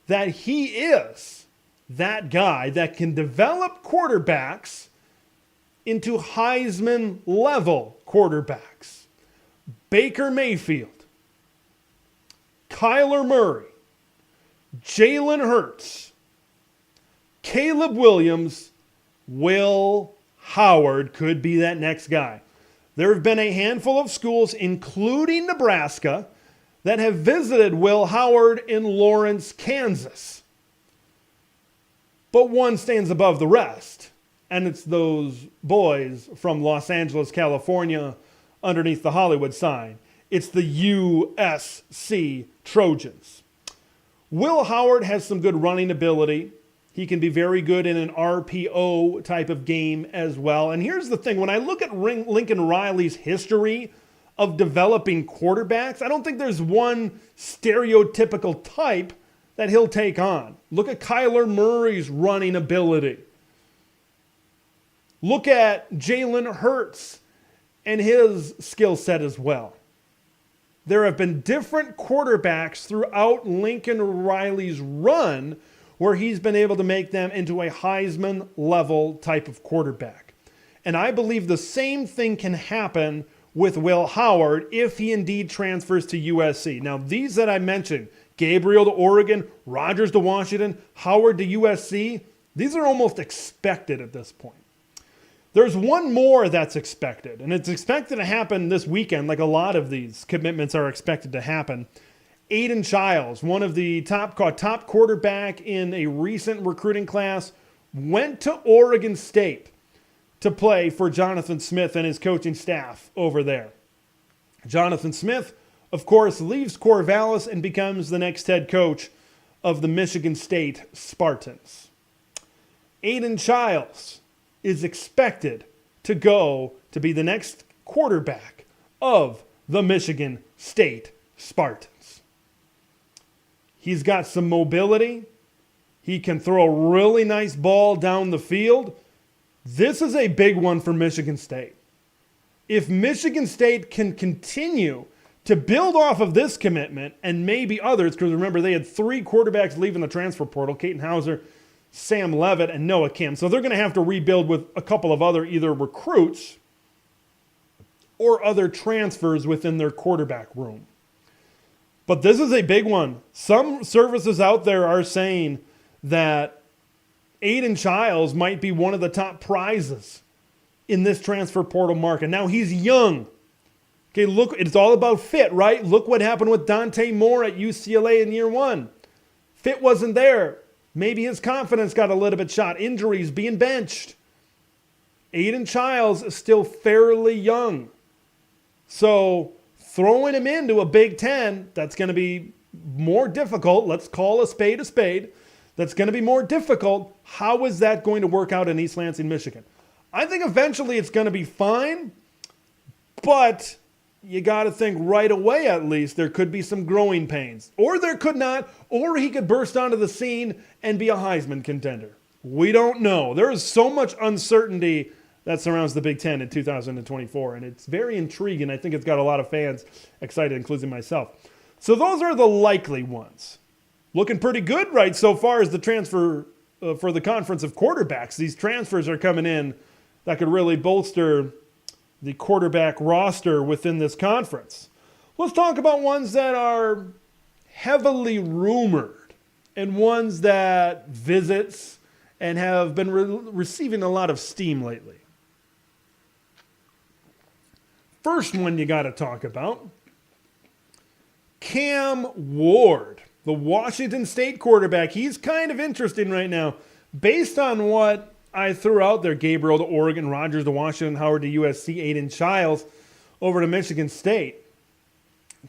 that he is that guy that can develop quarterbacks into Heisman-level quarterbacks. Baker Mayfield, Kyler Murray, Jalen Hurts, Caleb Williams, Will Howard could be that next guy. There have been a handful of schools, including Nebraska, that have visited Will Howard in Lawrence, Kansas. But one stands above the rest, and it's those boys from Los Angeles, California, underneath the Hollywood sign. It's the USC Trojans. Will Howard has some good running ability. He can be very good in an RPO type of game as well. And here's the thing. When I look at Lincoln Riley's history of developing quarterbacks, I don't think there's one stereotypical type that he'll take on. Look at Kyler Murray's running ability. Look at Jalen Hurts and his skill set as well. There have been different quarterbacks throughout Lincoln Riley's run where he's been able to make them into a Heisman-level type of quarterback. And I believe the same thing can happen with Will Howard if he indeed transfers to USC. Now, these that I mentioned, Gabriel to Oregon, Rogers to Washington, Howard to USC, these are almost expected at this point. There's one more that's expected, and it's expected to happen this weekend, like a lot of these commitments are expected to happen. Aiden Childs, one of the top quarterback in a recent recruiting class, went to Oregon State to play for Jonathan Smith and his coaching staff over there. Jonathan Smith, of course, leaves Corvallis and becomes the next head coach of the Michigan State Spartans. Aiden Childs is expected to go to be the next quarterback of the Michigan State Spartans. He's got some mobility. He can throw a really nice ball down the field. This is a big one for Michigan State. If Michigan State can continue to build off of this commitment and maybe others, because remember they had 3 quarterbacks leaving the transfer portal, Caton Hauser, Sam Levitt, and Noah Kim. So they're going to have to rebuild with a couple of other either recruits or other transfers within their quarterback room. But this is a big one. Some services out there are saying that Aiden Childs might be one of the top prizes in this transfer portal market. Now, he's young. Okay, look, it's all about fit, right? Look what happened with Dante Moore at UCLA in year 1. Fit wasn't there. Maybe his confidence got a little bit shot. Injuries, being benched. Aiden Childs is still fairly young. So throwing him into a Big Ten, that's going to be more difficult. Let's call a spade a spade. That's going to be more difficult. How is that going to work out in East Lansing, Michigan? I think eventually it's going to be fine, but you got to think right away at least there could be some growing pains. Or there could not, or he could burst onto the scene and be a Heisman contender. We don't know. There is so much uncertainty that surrounds the Big Ten in 2024, and it's very intriguing. I think it's got a lot of fans excited, including myself. So those are the likely ones. Looking pretty good right so far as the transfer for the Conference of Quarterbacks. These transfers are coming in that could really bolster the quarterback roster within this conference. Let's talk about ones that are heavily rumored and ones that visits and have been receiving a lot of steam lately. First one you got to talk about, Cam Ward, the Washington State quarterback. He's kind of interesting right now. Based on what I threw out there, Gabriel to Oregon, Rogers to Washington, Howard to USC, Aiden Childs over to Michigan State.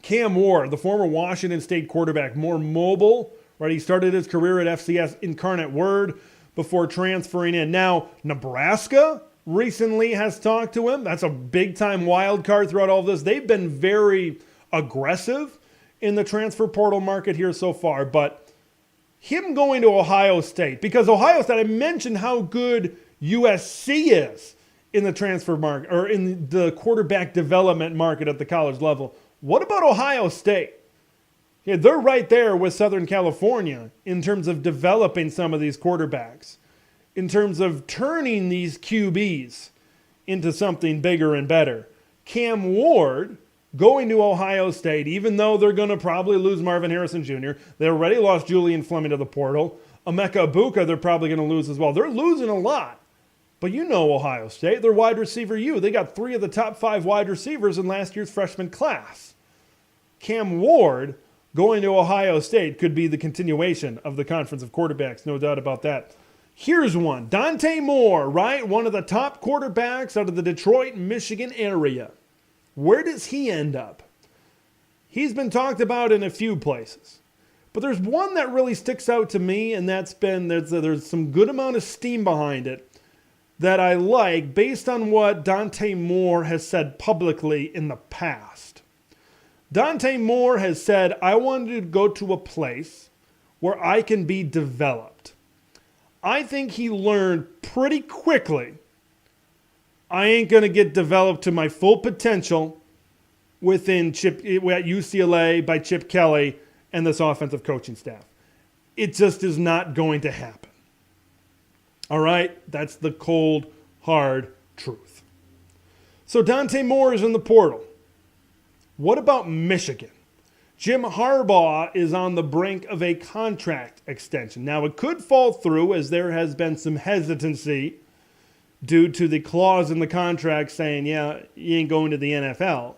Cam Ward, the former Washington State quarterback, more mobile, right? He started his career at FCS Incarnate Word before transferring in. Now, Nebraska recently has talked to him. That's a big-time wild card throughout all of this. They've been very aggressive in the transfer portal market here so far, but him going to Ohio State, because Ohio State, I mentioned how good USC is in the transfer market, or in the quarterback development market at the college level. What about Ohio State? Yeah, they're right there with Southern California in terms of developing some of these quarterbacks, in terms of turning these QBs into something bigger and better. Cam Ward going to Ohio State, even though they're going to probably lose Marvin Harrison Jr., they already lost Julian Fleming to the portal. Emeka Ibuka, they're probably going to lose as well. They're losing a lot. But you know Ohio State, their wide receiver they got 3 of the top 5 wide receivers in last year's freshman class. Cam Ward going to Ohio State could be the continuation of the conference of quarterbacks, no doubt about that. Here's one, Dante Moore, right? One of the top quarterbacks out of the Detroit, Michigan area. Where does he end up? He's been talked about in a few places. But there's one that really sticks out to me, and that's been, there's some good amount of steam behind it that I like based on what Dante Moore has said publicly in the past. Dante Moore has said, I wanted to go to a place where I can be developed. I think he learned pretty quickly I ain't going to get developed to my full potential at UCLA by Chip Kelly and this offensive coaching staff. It just is not going to happen. All right? That's the cold, hard truth. So Dante Moore is in the portal. What about Michigan? Jim Harbaugh is on the brink of a contract extension. Now, it could fall through as there has been some hesitancy due to the clause in the contract saying, yeah, you ain't going to the NFL.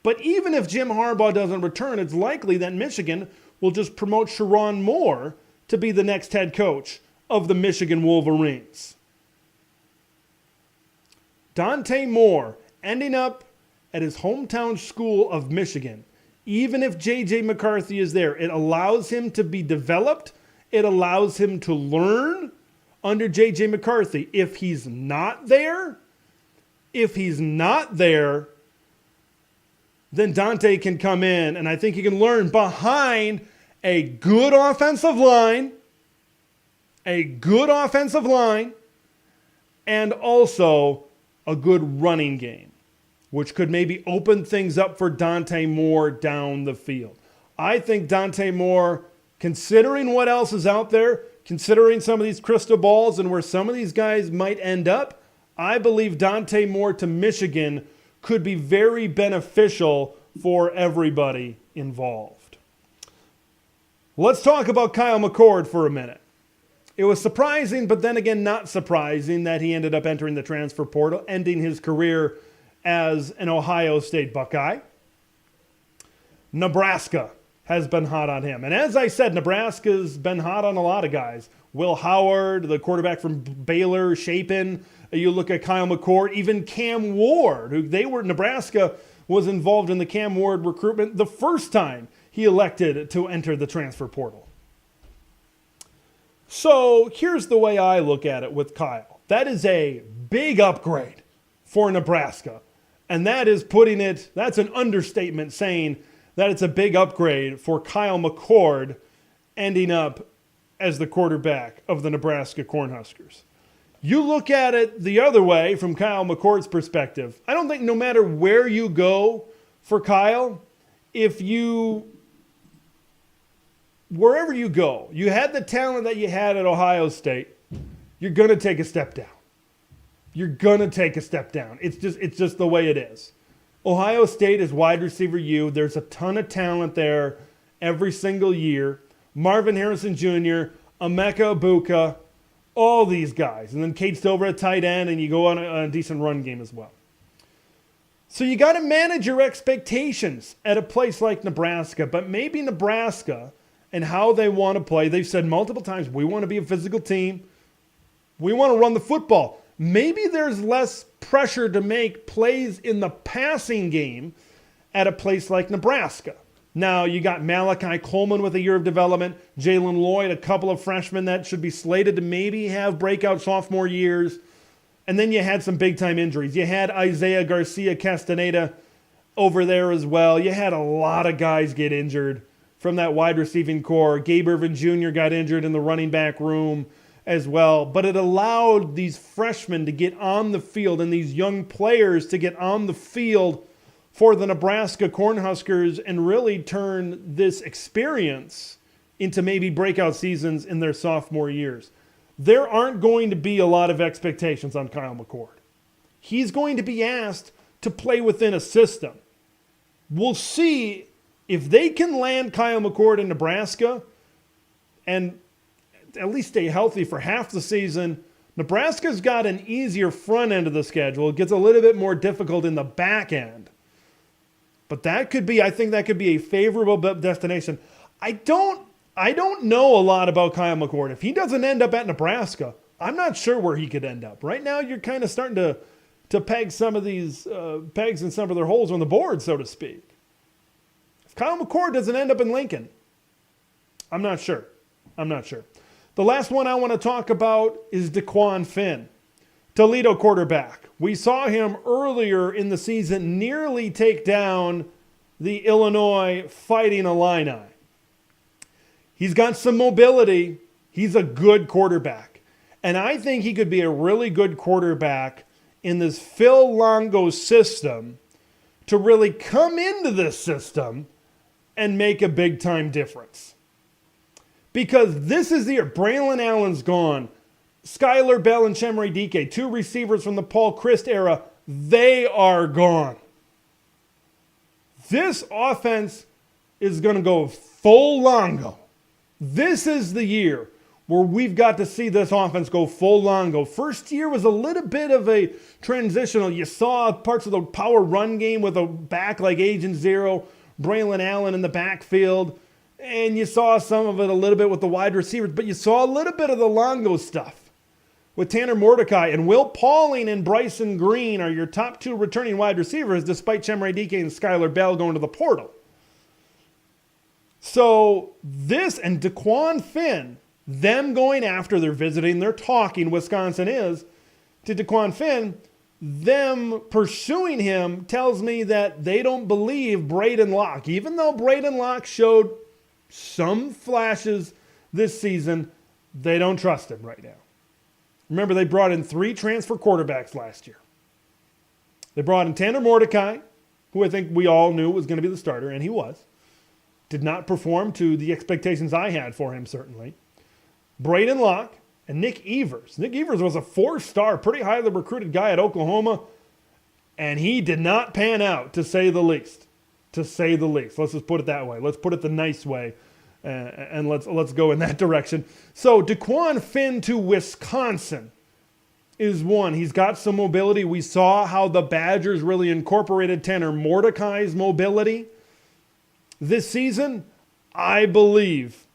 But even if Jim Harbaugh doesn't return, it's likely that Michigan will just promote Sharon Moore to be the next head coach of the Michigan Wolverines. Dante Moore ending up at his hometown school of Michigan. Even if J.J. McCarthy is there, it allows him to be developed. It allows him to learn under J.J. McCarthy. If he's not there, then Dante can come in, and I think he can learn behind a good offensive line, and also a good running game, which could maybe open things up for Dante Moore down the field. I think Dante Moore, considering what else is out there, considering some of these crystal balls and where some of these guys might end up, I believe Dante Moore to Michigan could be very beneficial for everybody involved. Let's talk about Kyle McCord for a minute. It was surprising, but then again not surprising, that he ended up entering the transfer portal, ending his career as an Ohio State Buckeye. Nebraska has been hot on him. And as I said, Nebraska's been hot on a lot of guys. Will Howard, the quarterback from Baylor, Chapin. You look at Kyle McCord, even Cam Ward, Nebraska was involved in the Cam Ward recruitment the first time he elected to enter the transfer portal. So here's the way I look at it with Kyle. That is a big upgrade for Nebraska. And that's an understatement saying that it's a big upgrade for Kyle McCord ending up as the quarterback of the Nebraska Cornhuskers. You look at it the other way from Kyle McCord's perspective. I don't think no matter where you go for Kyle, wherever you go, you had the talent that you had at Ohio State, you're going to take a step down. you're going to take a step down. It's just the way it is. Ohio State is wide receiver U. There's a ton of talent there every single year. Marvin Harrison Jr., Emeka Egbuka, all these guys. And then Kate Stover at tight end, and you go on a decent run game as well. So you got to manage your expectations at a place like Nebraska. But maybe Nebraska and how they want to play, they've said multiple times, we want to be a physical team. We want to run the football. Maybe there's less pressure to make plays in the passing game at a place like Nebraska. Now, you got Malachi Coleman with a year of development, Jalen Lloyd, a couple of freshmen that should be slated to maybe have breakout sophomore years. And then you had some big-time injuries. You had Isaiah Garcia Castaneda over there as well. You had a lot of guys get injured from that wide receiving core. Gabe Irvin Jr. got injured in the running back room as well. But it allowed these freshmen to get on the field and these young players to get on the field for the Nebraska Cornhuskers and really turn this experience into maybe breakout seasons in their sophomore years. There aren't going to be a lot of expectations on Kyle McCord. He's going to be asked to play within a system. We'll see if they can land Kyle McCord in Nebraska and at least stay healthy for half the season. Nebraska's got an easier front end of the schedule. It gets a little bit more difficult in the back end. But I think that could be a favorable destination. I don't know a lot about Kyle McCord. If he doesn't end up at Nebraska, I'm not sure where he could end up. Right now, you're kind of starting to peg some of these pegs in some of their holes on the board, so to speak. If Kyle McCord doesn't end up in Lincoln, I'm not sure. The last one I want to talk about is DeQuan Finn, Toledo quarterback. We saw him earlier in the season nearly take down the Illinois Fighting Illini. He's got some mobility. He's a good quarterback. And I think he could be a really good quarterback in this Phil Longo system to really come into this system and make a big-time difference. Because this is the year. Braylon Allen's gone. Skylar Bell and Chemry Dike, two receivers from the Paul Chryst era, they are gone. This offense is going to go full Longo. This is the year where we've got to see this offense go full Longo. First year was a little bit of a transitional. You saw parts of the power run game with a back like Agent Zero, Braylon Allen in the backfield, and you saw some of it a little bit with the wide receivers, but you saw a little bit of the Longo stuff with Tanner Mordecai, and Will Pauling and Bryson Green are your top two returning wide receivers, despite Chemry Dike and Skylar Bell going to the portal. So this and DeQuan Finn, them going after, they're visiting, they're talking, Wisconsin is, to DeQuan Finn, them pursuing him tells me that they don't believe Braden Locke. Even though Braden Locke showed some flashes this season, they don't trust him right now. Remember, they brought in 3 transfer quarterbacks last year. They brought in Tanner Mordecai, who I think we all knew was going to be the starter, and he was. Did not perform to the expectations I had for him, certainly. Braden Locke and Nick Evers. Nick Evers was a 4-star, pretty highly recruited guy at Oklahoma, and he did not pan out, to say the least. To say the least. Let's just put it that way. Let's put it the nice way. And let's go in that direction. So DeQuan Finn to Wisconsin is one. He's got some mobility. We saw how the Badgers really incorporated Tanner Mordecai's mobility this season. I believe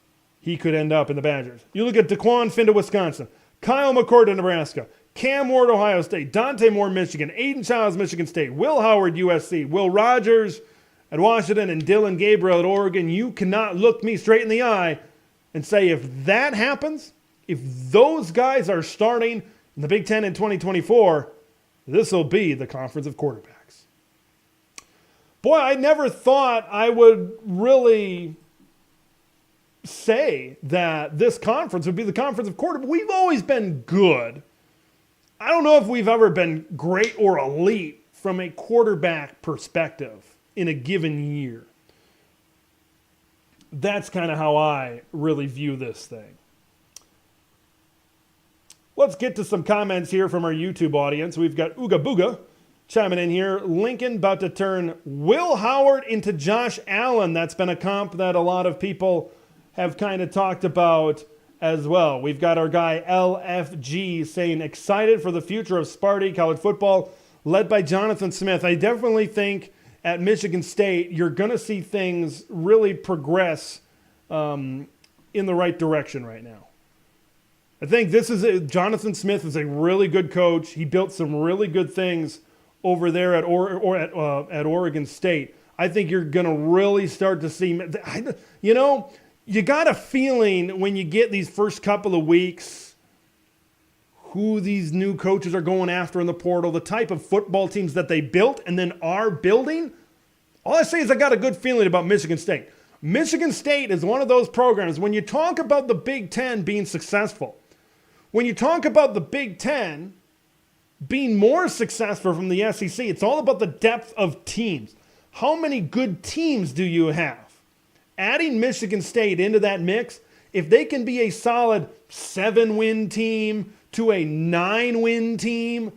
he could end up in the Badgers. You look at DeQuan Finn to Wisconsin, Kyle McCord to Nebraska, Cam Ward Ohio State, Dante Moore Michigan, Aiden Childs Michigan State, Will Howard USC, Will Rogers at Washington, and Dylan Gabriel at Oregon. You cannot look me straight in the eye and say if that happens, if those guys are starting in the Big Ten in 2024, this will be the conference of quarterbacks. Boy, I never thought I would really say that this conference would be the conference of quarterbacks. We've always been good. I don't know if we've ever been great or elite from a quarterback perspective in a given year. That's kind of how I really view this thing. Let's get to some comments here from our YouTube audience. We've got Ooga Booga chiming in here. Lincoln about to turn Will Howard into Josh Allen. That's been a comp that a lot of people have kind of talked about as well. We've got our guy LFG saying, excited for the future of Sparty college football led by Jonathan Smith. I definitely think at Michigan State you're going to see things really progress in the right direction right now. I think Jonathan Smith is a really good coach. He built some really good things over there at Oregon State. I think you're going to really start to see, you got a feeling when you get these first couple of weeks who these new coaches are going after in the portal, the type of football teams that they built and then are building. All I say is I got a good feeling about Michigan State. Michigan State is one of those programs, when you talk about the Big Ten being successful, when you talk about the Big Ten being more successful from the SEC, it's all about the depth of teams. How many good teams do you have? Adding Michigan State into that mix, if they can be a solid 7-win team to a 9-win team,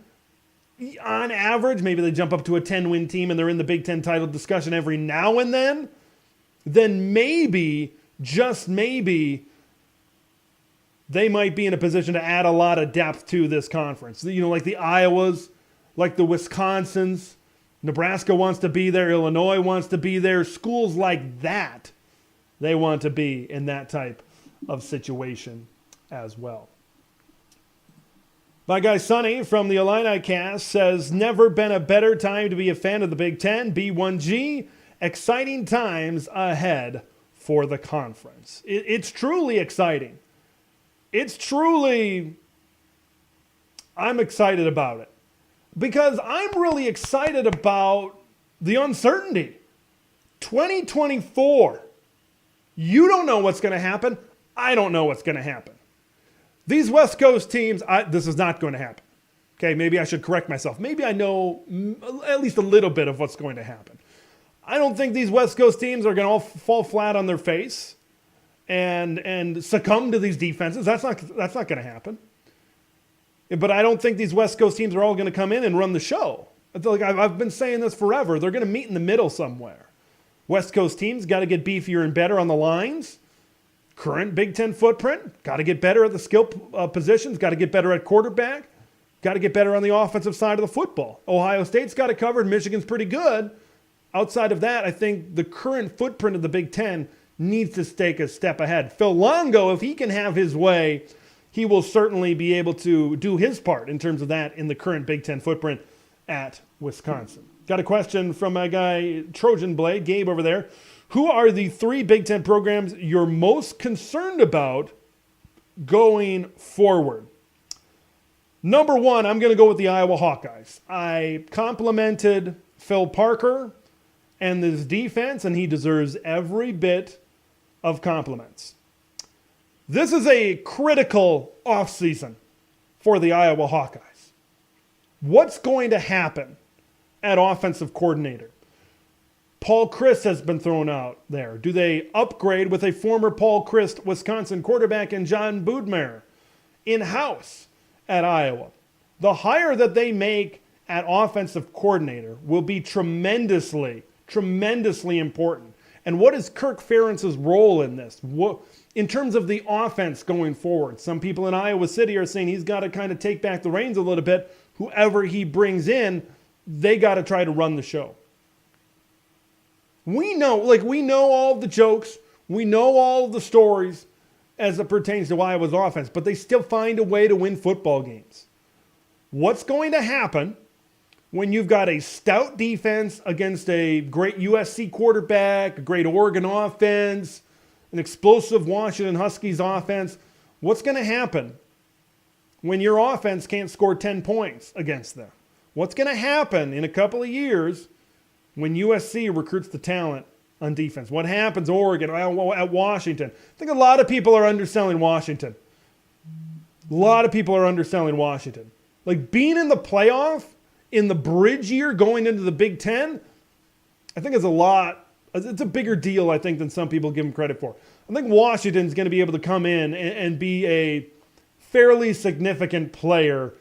on average, maybe they jump up to a 10-win team and they're in the Big Ten title discussion every now and then maybe, just maybe, they might be in a position to add a lot of depth to this conference. Like the Iowas, like the Wisconsins, Nebraska wants to be there, Illinois wants to be there, schools like that, they want to be in that type of situation as well. My guy Sonny from the Illini cast says, never been a better time to be a fan of the Big Ten, B1G, exciting times ahead for the conference. It's truly exciting. I'm excited about it because I'm really excited about the uncertainty. 2024, you don't know what's going to happen. I don't know what's going to happen. These West Coast teams, this is not going to happen. Okay, maybe I should correct myself. Maybe I know at least a little bit of what's going to happen. I don't think these West Coast teams are going to all fall flat on their face and succumb to these defenses. That's not going to happen. But I don't think these West Coast teams are all going to come in and run the show. Like I've been saying this forever. They're going to meet in the middle somewhere. West Coast teams got to get beefier and better on the lines. Current Big Ten footprint, got to get better at the skill positions, got to get better at quarterback, got to get better on the offensive side of the football. Ohio State's got it covered. Michigan's pretty good. Outside of that, I think the current footprint of the Big Ten needs to take a step ahead. Phil Longo, if he can have his way, he will certainly be able to do his part in terms of that in the current Big Ten footprint at Wisconsin. Got a question from my guy Trojan Blade, Gabe over there. Who are the 3 Big Ten programs you're most concerned about going forward? Number 1, I'm going to go with the Iowa Hawkeyes. I complimented Phil Parker and this defense, and he deserves every bit of compliments. This is a critical offseason for the Iowa Hawkeyes. What's going to happen at offensive coordinator? Paul Chryst has been thrown out there. Do they upgrade with a former Paul Chryst Wisconsin quarterback and John Boudmare in-house at Iowa? The hire that they make at offensive coordinator will be tremendously important. And what is Kirk Ferentz's role in this? In terms of the offense going forward, some people in Iowa City are saying he's got to kind of take back the reins a little bit. Whoever he brings in, they got to try to run the show. We know all the jokes. We know all the stories as it pertains to Iowa's offense, but they still find a way to win football games. What's going to happen when you've got a stout defense against a great USC quarterback, a great Oregon offense, an explosive Washington Huskies offense? What's going to happen when your offense can't score 10 points against them? What's going to happen in a couple of years when USC recruits the talent on defense? What happens Oregon, at Washington? I think a lot of people are underselling Washington. Like being in the playoff in the bridge year going into the Big Ten, I think it's a bigger deal, I think, than some people give them credit for. I think Washington's going to be able to come in and be a fairly significant player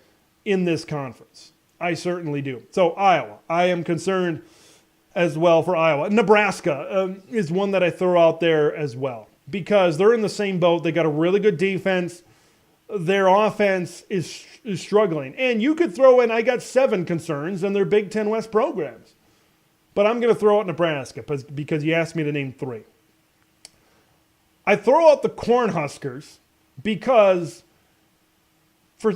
in this conference. I certainly do. So Iowa, I am concerned as well for Iowa. Nebraska is one that I throw out there as well because they're in the same boat. They got a really good defense. Their offense is struggling. And you could throw in, I got 7 concerns in their Big Ten West programs. But I'm going to throw out Nebraska because you asked me to name 3. I throw out the Cornhuskers because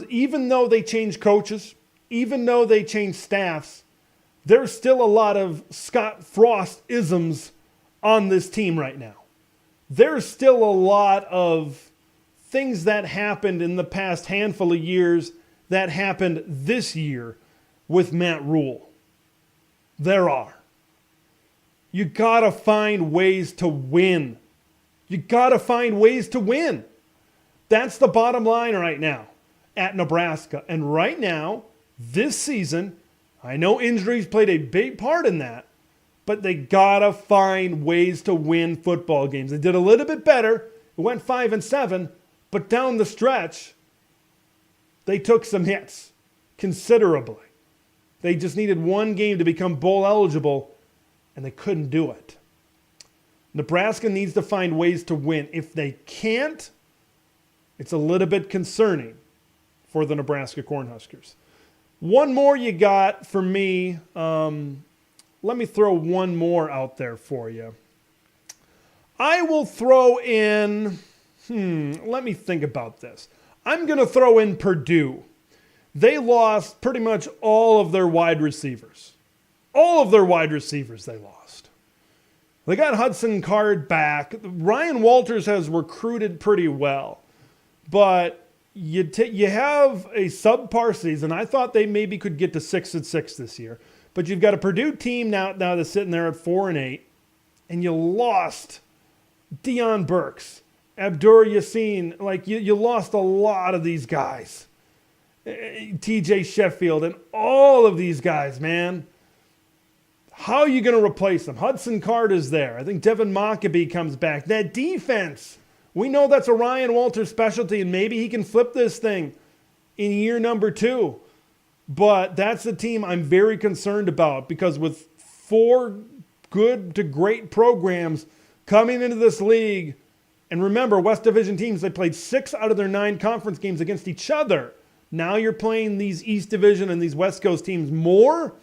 even though they change coaches, even though they change staffs, there's still a lot of Scott Frost-isms on this team right now. There's still a lot of things that happened in the past handful of years that happened this year with Matt Rule. There are. You got to find ways to win. You got to find ways to win. That's the bottom line right now at Nebraska. And right now, this season, I know injuries played a big part in that, but they got to find ways to win football games. They did a little bit better. It went 5-7, but down the stretch, they took some hits considerably. They just needed one game to become bowl eligible, and they couldn't do it. Nebraska needs to find ways to win. If they can't, it's a little bit concerning for the Nebraska Cornhuskers. One more you got for me. Let me throw one more out there for you. I will throw in, let me think about this. I'm going to throw in Purdue. They lost pretty much all of their wide receivers. All of their wide receivers they lost. They got Hudson Card back. Ryan Walters has recruited pretty well. But you have a subpar season. I thought they maybe could get to 6-6 this year. But you've got a Purdue team now that's sitting there at 4-8. And you lost Deion Burks, Abdur Yassin. Like, you lost a lot of these guys. TJ Sheffield and all of these guys, man. How are you going to replace them? Hudson Card is there. I think Devin Mockabee comes back. That defense, we know that's a Ryan Walters specialty, and maybe he can flip this thing in year number 2. But that's the team I'm very concerned about because with 4 good to great programs coming into this league, and remember, West Division teams, they played 6 out of their 9 conference games against each other. Now you're playing these East Division and these West Coast teams more.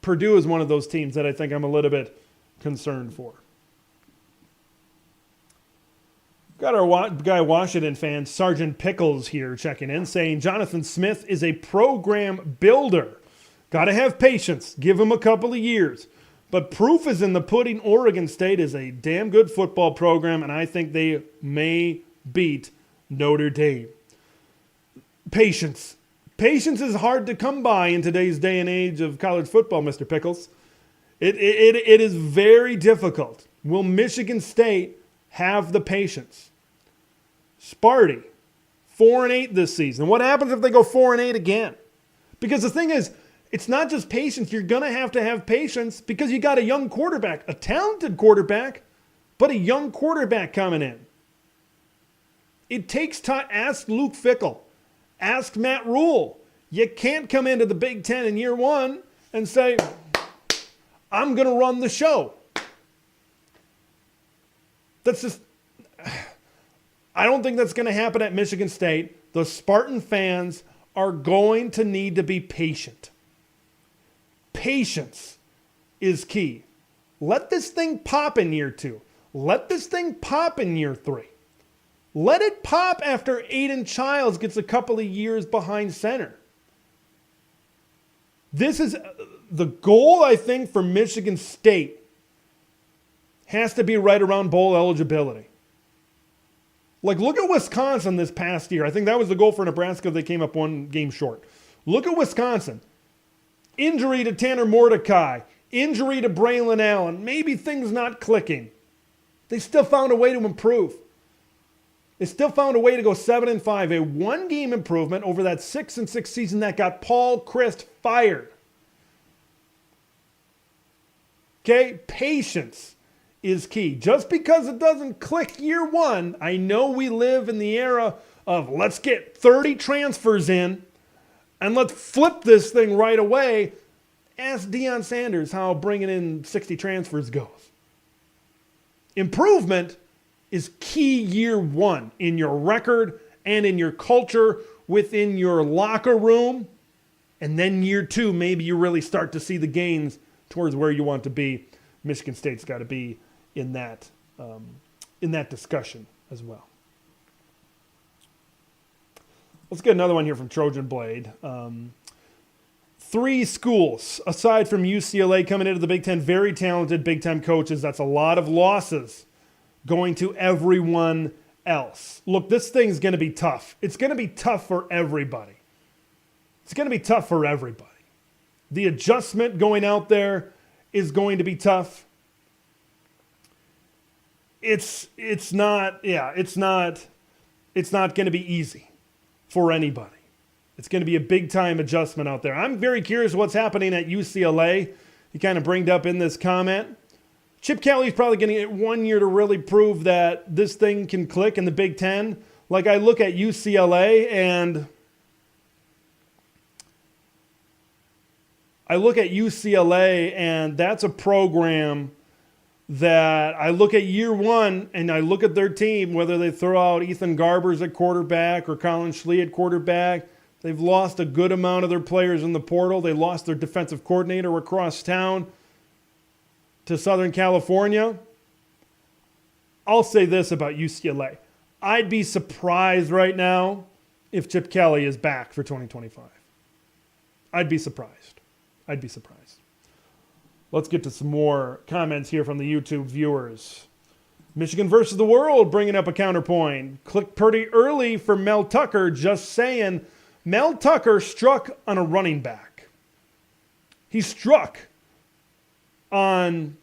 Purdue is one of those teams that I think I'm a little bit concerned for. Got our guy Washington fan, Sergeant Pickles here checking in, saying Jonathan Smith is a program builder. Got to have patience. Give him a couple of years. But proof is in the pudding. Oregon State is a damn good football program, and I think they may beat Notre Dame. Patience. Patience is hard to come by in today's day and age of college football, Mr. Pickles. It is very difficult. Will Michigan State have the patience? Sparty, 4-8 this season. What happens if they go 4-8 again? Because the thing is, it's not just patience. You're going to have patience because you got a young quarterback, a talented quarterback, but a young quarterback coming in. It takes time. Ask Luke Fickell. Ask Matt Rule. You can't come into the Big Ten in year 1 and say, I'm going to run the show. That's just, I don't think that's going to happen at Michigan State. The Spartan fans are going to need to be patient. Patience is key. Let this thing pop in year 2. Let this thing pop in year 3. Let it pop after Aiden Childs gets a couple of years behind center. This is the goal, I think, for Michigan State has to be right around bowl eligibility. Like, look at Wisconsin this past year. I think that was the goal for Nebraska. They came up 1 game short. Look at Wisconsin. Injury to Tanner Mordecai. Injury to Braylon Allen. Maybe things not clicking. They still found a way to improve. They still found a way to go 7-5, a 1-game improvement over that 6-6 season that got Paul Chryst fired. Okay, patience is key. Just because it doesn't click year 1, I know we live in the era of let's get 30 transfers in and let's flip this thing right away. Ask Deion Sanders how bringing in 60 transfers goes. Improvement is key year one in your record and in your culture within your locker room. And then year two, maybe you really start to see the gains towards where you want to be. Michigan State's got to be in that discussion as well. Let's get another one here from Trojan Blade. 3 schools, aside from UCLA coming into the Big Ten, very talented Big Ten coaches. That's a lot of losses going to everyone else. Look, this thing's going to be tough. It's going to be tough for everybody. It's going to be tough for everybody. The adjustment going out there is going to be tough. It's not going to be easy for anybody. It's going to be a big-time adjustment out there. I'm very curious what's happening at UCLA. You kind of bringed up in this comment. Chip Kelly's probably going to get 1 year to really prove that this thing can click in the Big Ten. Like, I look at UCLA and that's a program that I look at year one and I look at their team, whether they throw out Ethan Garbers at quarterback or Colin Schlee at quarterback. They've lost a good amount of their players in the portal. They lost their defensive coordinator across town to Southern California. I'll say this about UCLA. I'd be surprised right now if Chip Kelly is back for 2025. I'd be surprised. Let's get to some more comments here from the YouTube viewers. Michigan versus the world, bringing up a counterpoint. Clicked pretty early for Mel Tucker, just saying. Mel Tucker struck on a running back. He struck on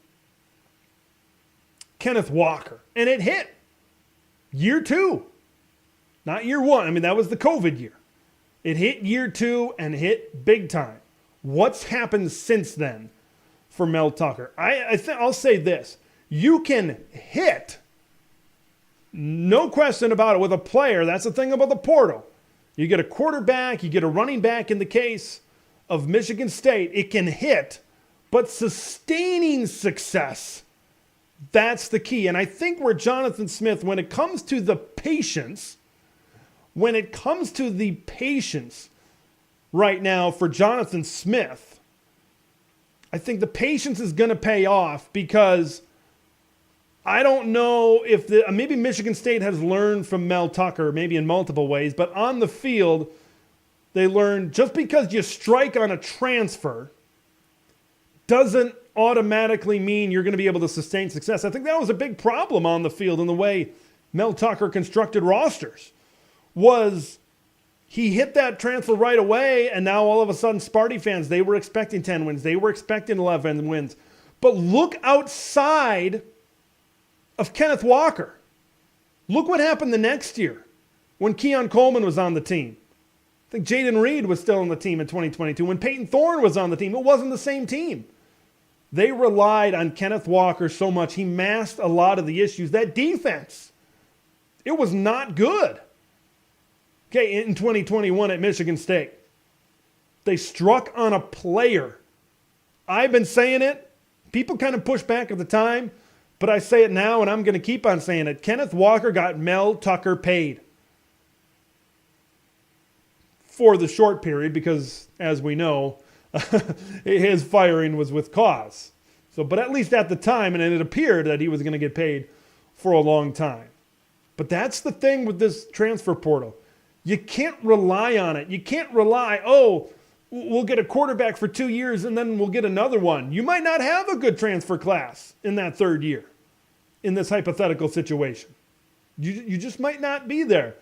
Kenneth Walker, and it hit. Year 2, not year 1. I mean, that was the COVID year. It hit year 2 and hit big time. What's happened since then for Mel Tucker? I'll say this. You can hit, no question about it, with a player. That's the thing about the portal. You get a quarterback, you get a running back in the case of Michigan State. It can hit, but sustaining success, that's the key. And I think where Jonathan Smith, when it comes to the patience right now for Jonathan Smith, I think the patience is going to pay off, because I don't know if maybe Michigan State has learned from Mel Tucker, maybe in multiple ways, but on the field, they learned just because you strike on a transfer doesn't automatically mean you're going to be able to sustain success. I think that was a big problem on the field in the way Mel Tucker constructed rosters, was he hit that transfer right away, and now all of a sudden Sparty fans, they were expecting 10 wins. They were expecting 11 wins. But look outside of Kenneth Walker. Look what happened the next year when Keon Coleman was on the team. I think Jaden Reed was still on the team in 2022. When Peyton Thorne was on the team, it wasn't the same team. They relied on Kenneth Walker so much. He masked a lot of the issues. That defense, it was not good. Okay, in 2021 at Michigan State, they struck on a player. I've been saying it. People kind of pushed back at the time, but I say it now, and I'm going to keep on saying it. Kenneth Walker got Mel Tucker paid for the short period, because, as we know, his firing was with cause. So, but at least at the time, and it appeared that he was going to get paid for a long time. But that's the thing with this transfer portal. You can't rely on it. You can't rely, we'll get a quarterback for 2 years and then we'll get another one. You might not have a good transfer class in that third year in this hypothetical situation. You just might not be there.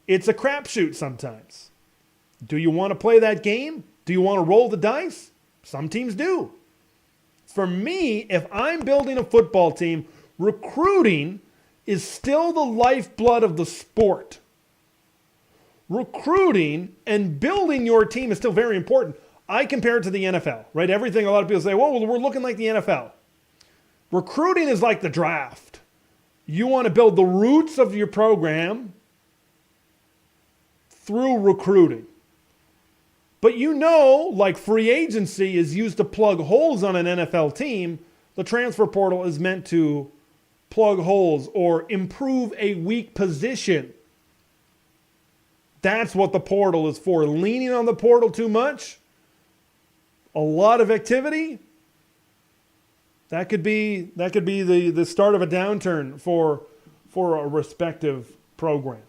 It's a crapshoot sometimes. Do you want to play that game? Do you want to roll the dice? Some teams do. For me, if I'm building a football team, recruiting is still the lifeblood of the sport. Recruiting and building your team is still very important. I compare it to the NFL, right? Everything, a lot of people say, well, we're looking like the NFL. Recruiting is like the draft. You want to build the roots of your program, through recruiting. But like free agency is used to plug holes on an NFL team, the transfer portal is meant to plug holes or improve a weak position. That's what the portal is for. Leaning on the portal too much, a lot of activity, that could be the start of a downturn for a respective program.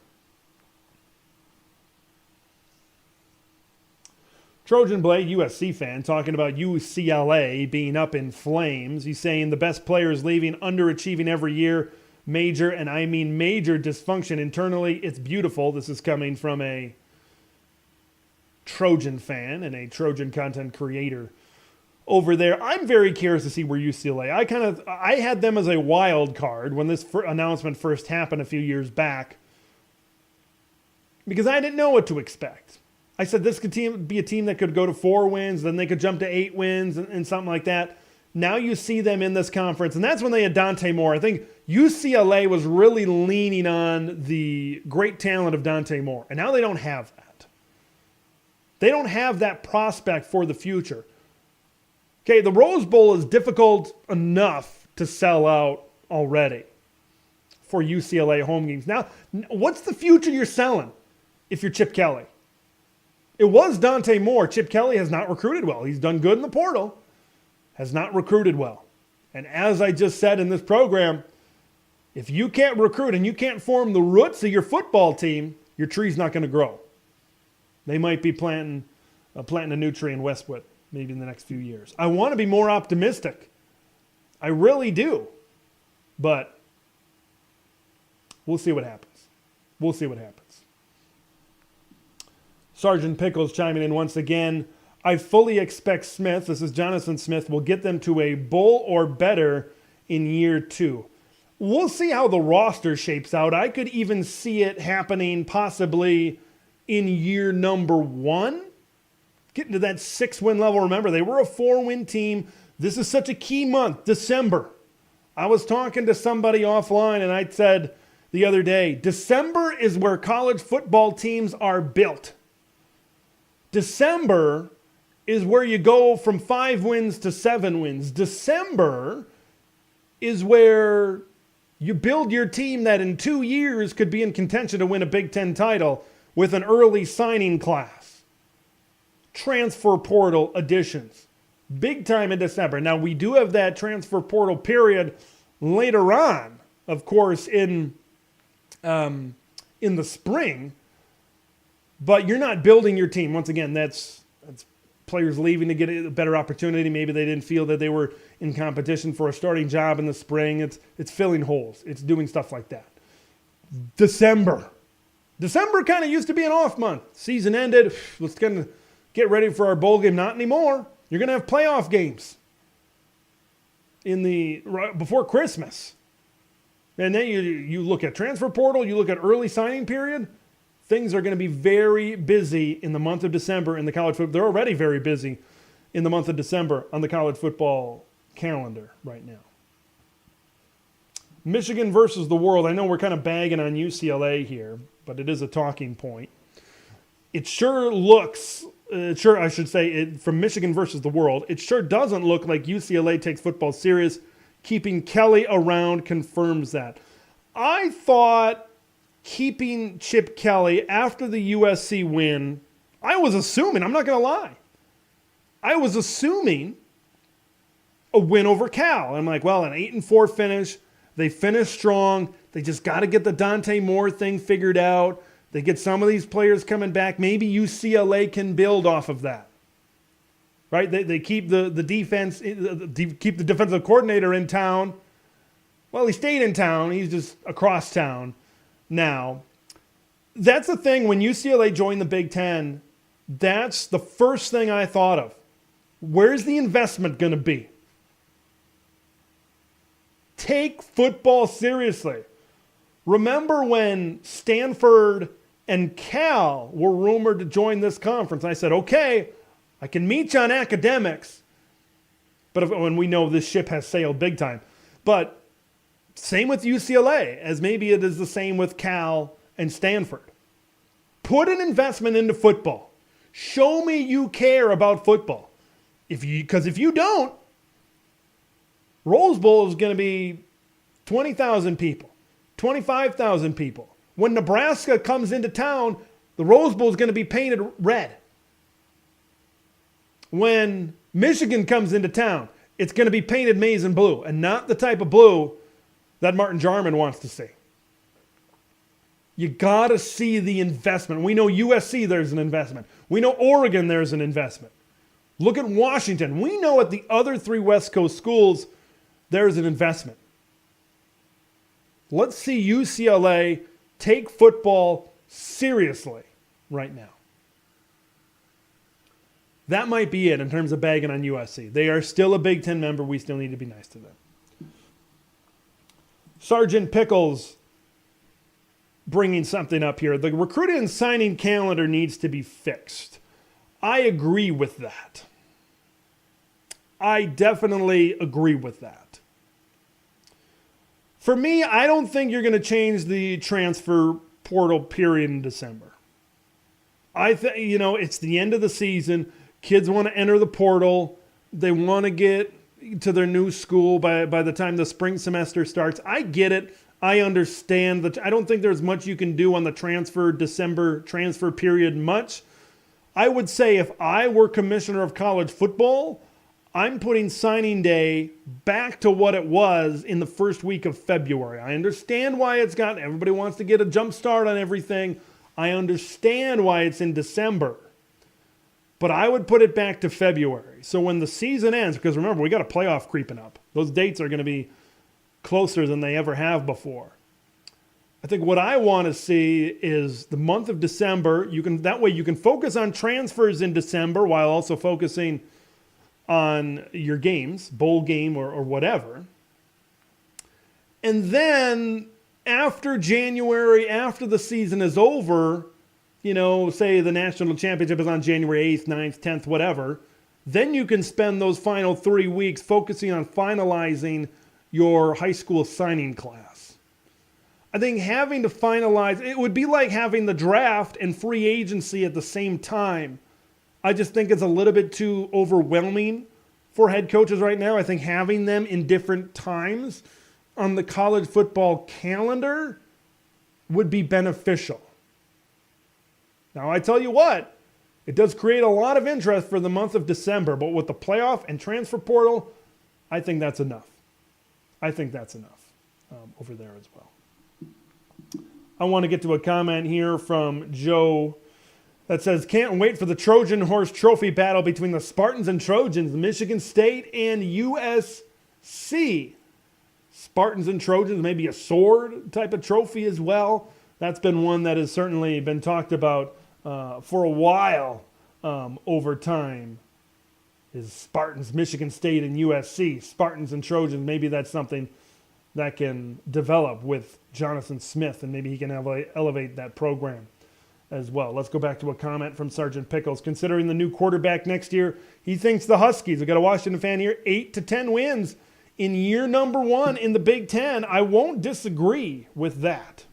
Trojan Blade, USC fan, talking about UCLA being up in flames. He's saying the best players leaving, underachieving every year, major, and I mean major dysfunction internally. It's beautiful. This is coming from a Trojan fan and a Trojan content creator over there. I'm very curious to see where UCLA. I had them as a wild card when this announcement first happened a few years back because I didn't know what to expect. I said this could be a team that could go to 4 wins, then they could jump to 8 wins and something like that. Now you see them in this conference, and that's when they had Dante Moore. I think UCLA was really leaning on the great talent of Dante Moore, and now they don't have that. They don't have that prospect for the future. Okay, the Rose Bowl is difficult enough to sell out already for UCLA home games. Now, what's the future you're selling if you're Chip Kelly? It was Dante Moore. Chip Kelly has not recruited well. He's done good in the portal, has not recruited well. And as I just said in this program, if you can't recruit and you can't form the roots of your football team, your tree's not going to grow. They might be planting a new tree in Westwood maybe in the next few years. I want to be more optimistic. I really do. But we'll see what happens. We'll see what happens. Sergeant Pickles chiming in once again. I fully expect Smith, this is Jonathan Smith, will get them to a bowl or better in year 2. We'll see how the roster shapes out. I could even see it happening possibly in year number 1. Getting to that 6-win level. Remember, they were a 4-win team. This is such a key month, December. I was talking to somebody offline and I said the other day, December is where college football teams are built. December is where you go from 5 wins to 7 wins. December is where you build your team that in 2 years could be in contention to win a Big Ten title with an early signing class. Transfer portal additions. Big time in December. Now, we do have that transfer portal period later on, of course, in the spring. But you're not building your team. Once again, that's players leaving to get a better opportunity. Maybe they didn't feel that they were in competition for a starting job in the spring. It's filling holes. It's doing stuff like that. December kind of used to be an off month. Season ended. Let's get ready for our bowl game. Not anymore. You're going to have playoff games before Christmas. And then you look at transfer portal. You look at early signing period. Things are going to be very busy in the month of December in the college football. They're already very busy in the month of December on the college football calendar right now. Michigan versus the world. I know we're kind of bagging on UCLA here, but it is a talking point. It sure looks, from Michigan versus the world, it sure doesn't look like UCLA takes football serious. Keeping Kelly around confirms that. I thought keeping Chip Kelly after the USC win, I was assuming, I'm not going to lie, I was assuming a win over Cal. I'm like, well, an 8-4 finish. They finished strong. They just got to get the Dante Moore thing figured out. They get some of these players coming back. Maybe UCLA can build off of that. Right? They keep the defense, keep the defensive coordinator in town. Well, he stayed in town. He's just across town now. That's the thing. When UCLA joined the Big Ten, that's the first thing I thought of. Where's the investment going to be? Take football seriously. Remember when Stanford and Cal were rumored to join this conference? I said, okay, I can meet you on academics, but when we know this ship has sailed big time. But same with UCLA, as maybe it is the same with Cal and Stanford. Put an investment into football. Show me you care about football. Because if you don't, Rose Bowl is going to be 20,000 people, 25,000 people. When Nebraska comes into town, the Rose Bowl is going to be painted red. When Michigan comes into town, it's going to be painted maize and blue, and not the type of blue that Martin Jarman wants to see. You got to see the investment. We know USC, there's an investment. We know Oregon, there's an investment. Look at Washington. We know at the other 3 West Coast schools, there's an investment. Let's see UCLA take football seriously right now. That might be it in terms of bagging on USC. They are still a Big Ten member. We still need to be nice to them. Sergeant Pickles bringing something up here. The recruiting and signing calendar needs to be fixed. I agree with that. I definitely agree with that. For me, I don't think you're going to change the transfer portal period in December. I think, it's the end of the season. Kids want to enter the portal. They want to get to their new school by the time the spring semester starts. I get it. I understand that. I don't think there's much you can do on the December transfer period much. I would say if I were commissioner of college football, I'm putting signing day back to what it was in the first week of February. I understand why everybody wants to get a jump start on everything. I understand why it's in December. But I would put it back to February. So when the season ends, because remember, we got a playoff creeping up. Those dates are going to be closer than they ever have before. I think what I want to see is the month of December. That way you can focus on transfers in December while also focusing on your games, bowl game or whatever. And then after January, after the season is over, say the national championship is on January 8th, 9th, 10th, whatever, then you can spend those final 3 weeks focusing on finalizing your high school signing class. I think having to finalize, it would be like having the draft and free agency at the same time. I just think it's a little bit too overwhelming for head coaches right now. I think having them in different times on the college football calendar would be beneficial. Now, I tell you what, it does create a lot of interest for the month of December, but with the playoff and transfer portal, I think that's enough. I think that's enough over there as well. I want to get to a comment here from Joe that says, can't wait for the Trojan Horse Trophy battle between the Spartans and Trojans, Michigan State and USC. Spartans and Trojans, maybe a sword type of trophy as well. That's been one that has certainly been talked about for a while over time. Is Spartans, Michigan State, and USC. Spartans and Trojans, maybe that's something that can develop with Jonathan Smith, and maybe he can elevate that program as well. Let's go back to a comment from Sergeant Pickles. Considering the new quarterback next year, he thinks the Huskies, we got a Washington fan here, 8 to 10 wins in year number 1 in the Big Ten. I won't disagree with that.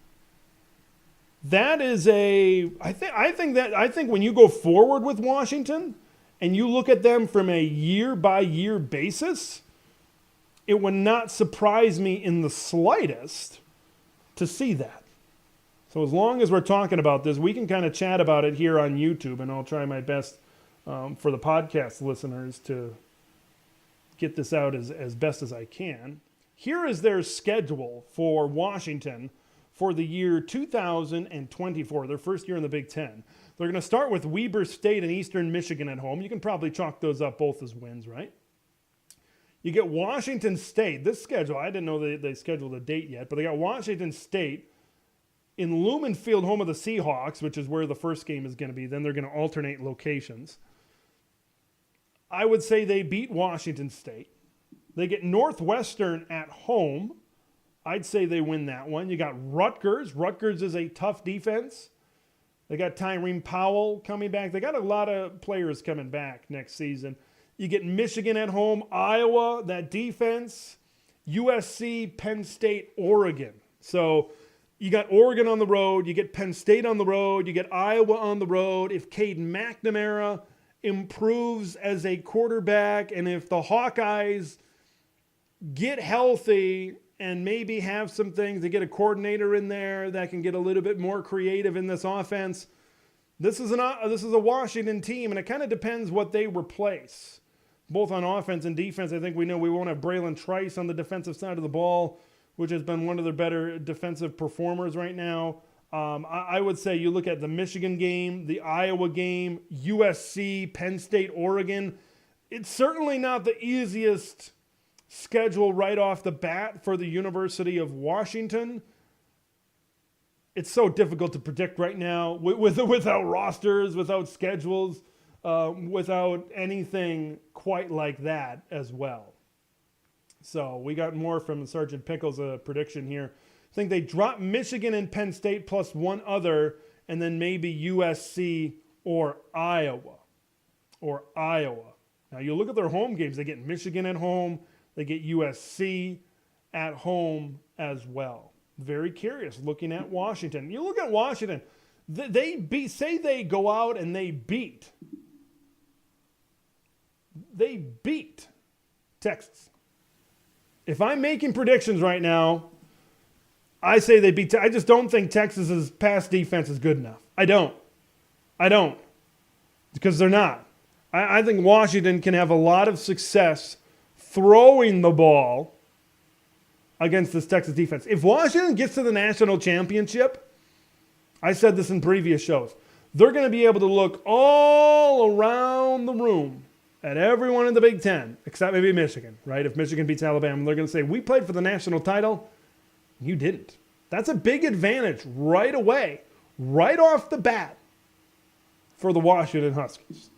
That is I think when you go forward with Washington and you look at them from a year-by-year basis, it would not surprise me in the slightest to see that. So as long as we're talking about this, we can kind of chat about it here on YouTube, and I'll try my best for the podcast listeners to get this out as best as I can. Here is their schedule for Washington for the year 2024, their first year in the Big Ten. They're going to start with Weber State and Eastern Michigan at home. You can probably chalk those up both as wins, right? You get Washington State. This schedule, I didn't know they scheduled a date yet, but they got Washington State in Lumen Field, home of the Seahawks, which is where the first game is going to be. Then they're going to alternate locations. I would say they beat Washington State. They get Northwestern at home. I'd say they win that one. You got Rutgers. Rutgers is a tough defense. They got Tyrone Powell coming back. They got a lot of players coming back next season. You get Michigan at home, Iowa, that defense, USC, Penn State, Oregon. So You got Oregon on the road. You get Penn State on the road. You get Iowa on the road. If Caden McNamara improves as a quarterback, and if the Hawkeyes get healthy and maybe have some things to get a coordinator in there that can get a little bit more creative in this offense, this is a Washington team, and it kind of depends what they replace, both on offense and defense. I think we know we won't have Braylon Trice on the defensive side of the ball, which has been one of their better defensive performers right now. I would say you look at the Michigan game, the Iowa game, USC, Penn State, Oregon. It's certainly not the easiest schedule right off the bat for the University of Washington. It's so difficult to predict right now without rosters, without schedules, without anything quite like that as well. So we got more from Sergeant Pickles, a prediction here. I think they drop Michigan and Penn State plus one other, and then maybe USC or Iowa. Now you look at their home games. They get Michigan at home. They get USC at home as well. Very curious looking at Washington. You look at Washington. Say they go out and they beat Texas. If I'm making predictions right now, I say they beat. I just don't think Texas's pass defense is good enough. I don't. Because they're not. I think Washington can have a lot of success throwing the ball against this Texas defense. If Washington gets to the national championship, I said this in previous shows, they're going to be able to look all around the room at everyone in the Big Ten, except maybe Michigan, right? If Michigan beats Alabama, they're going to say, we played for the national title. You didn't. That's a big advantage right away, right off the bat for the Washington Huskies.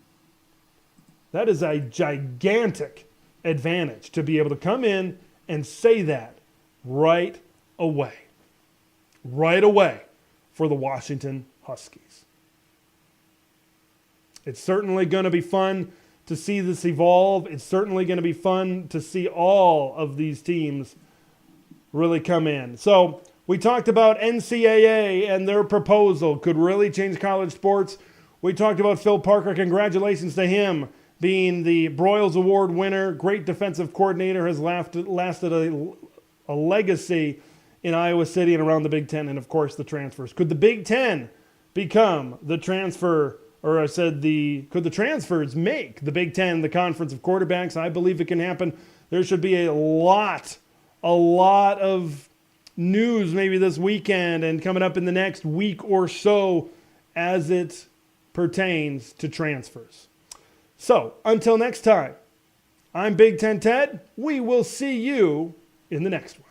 That is a gigantic advantage to be able to come in and say that right away for the Washington Huskies. It's certainly going to be fun to see this evolve. It's certainly going to be fun to see all of these teams really come in. So we talked about NCAA and their proposal could really change college sports. We talked about Phil Parker. Congratulations to him being the Broyles Award winner. Great defensive coordinator, has lasted a legacy in Iowa City and around the Big Ten, and of course the transfers. Could the Big Ten become the transfer, or I said could the transfers make the Big Ten the conference of quarterbacks? I believe it can happen. There should be a lot of news maybe this weekend and coming up in the next week or so as it pertains to transfers. So, until next time, I'm Big Ten Ted. We will see you in the next one.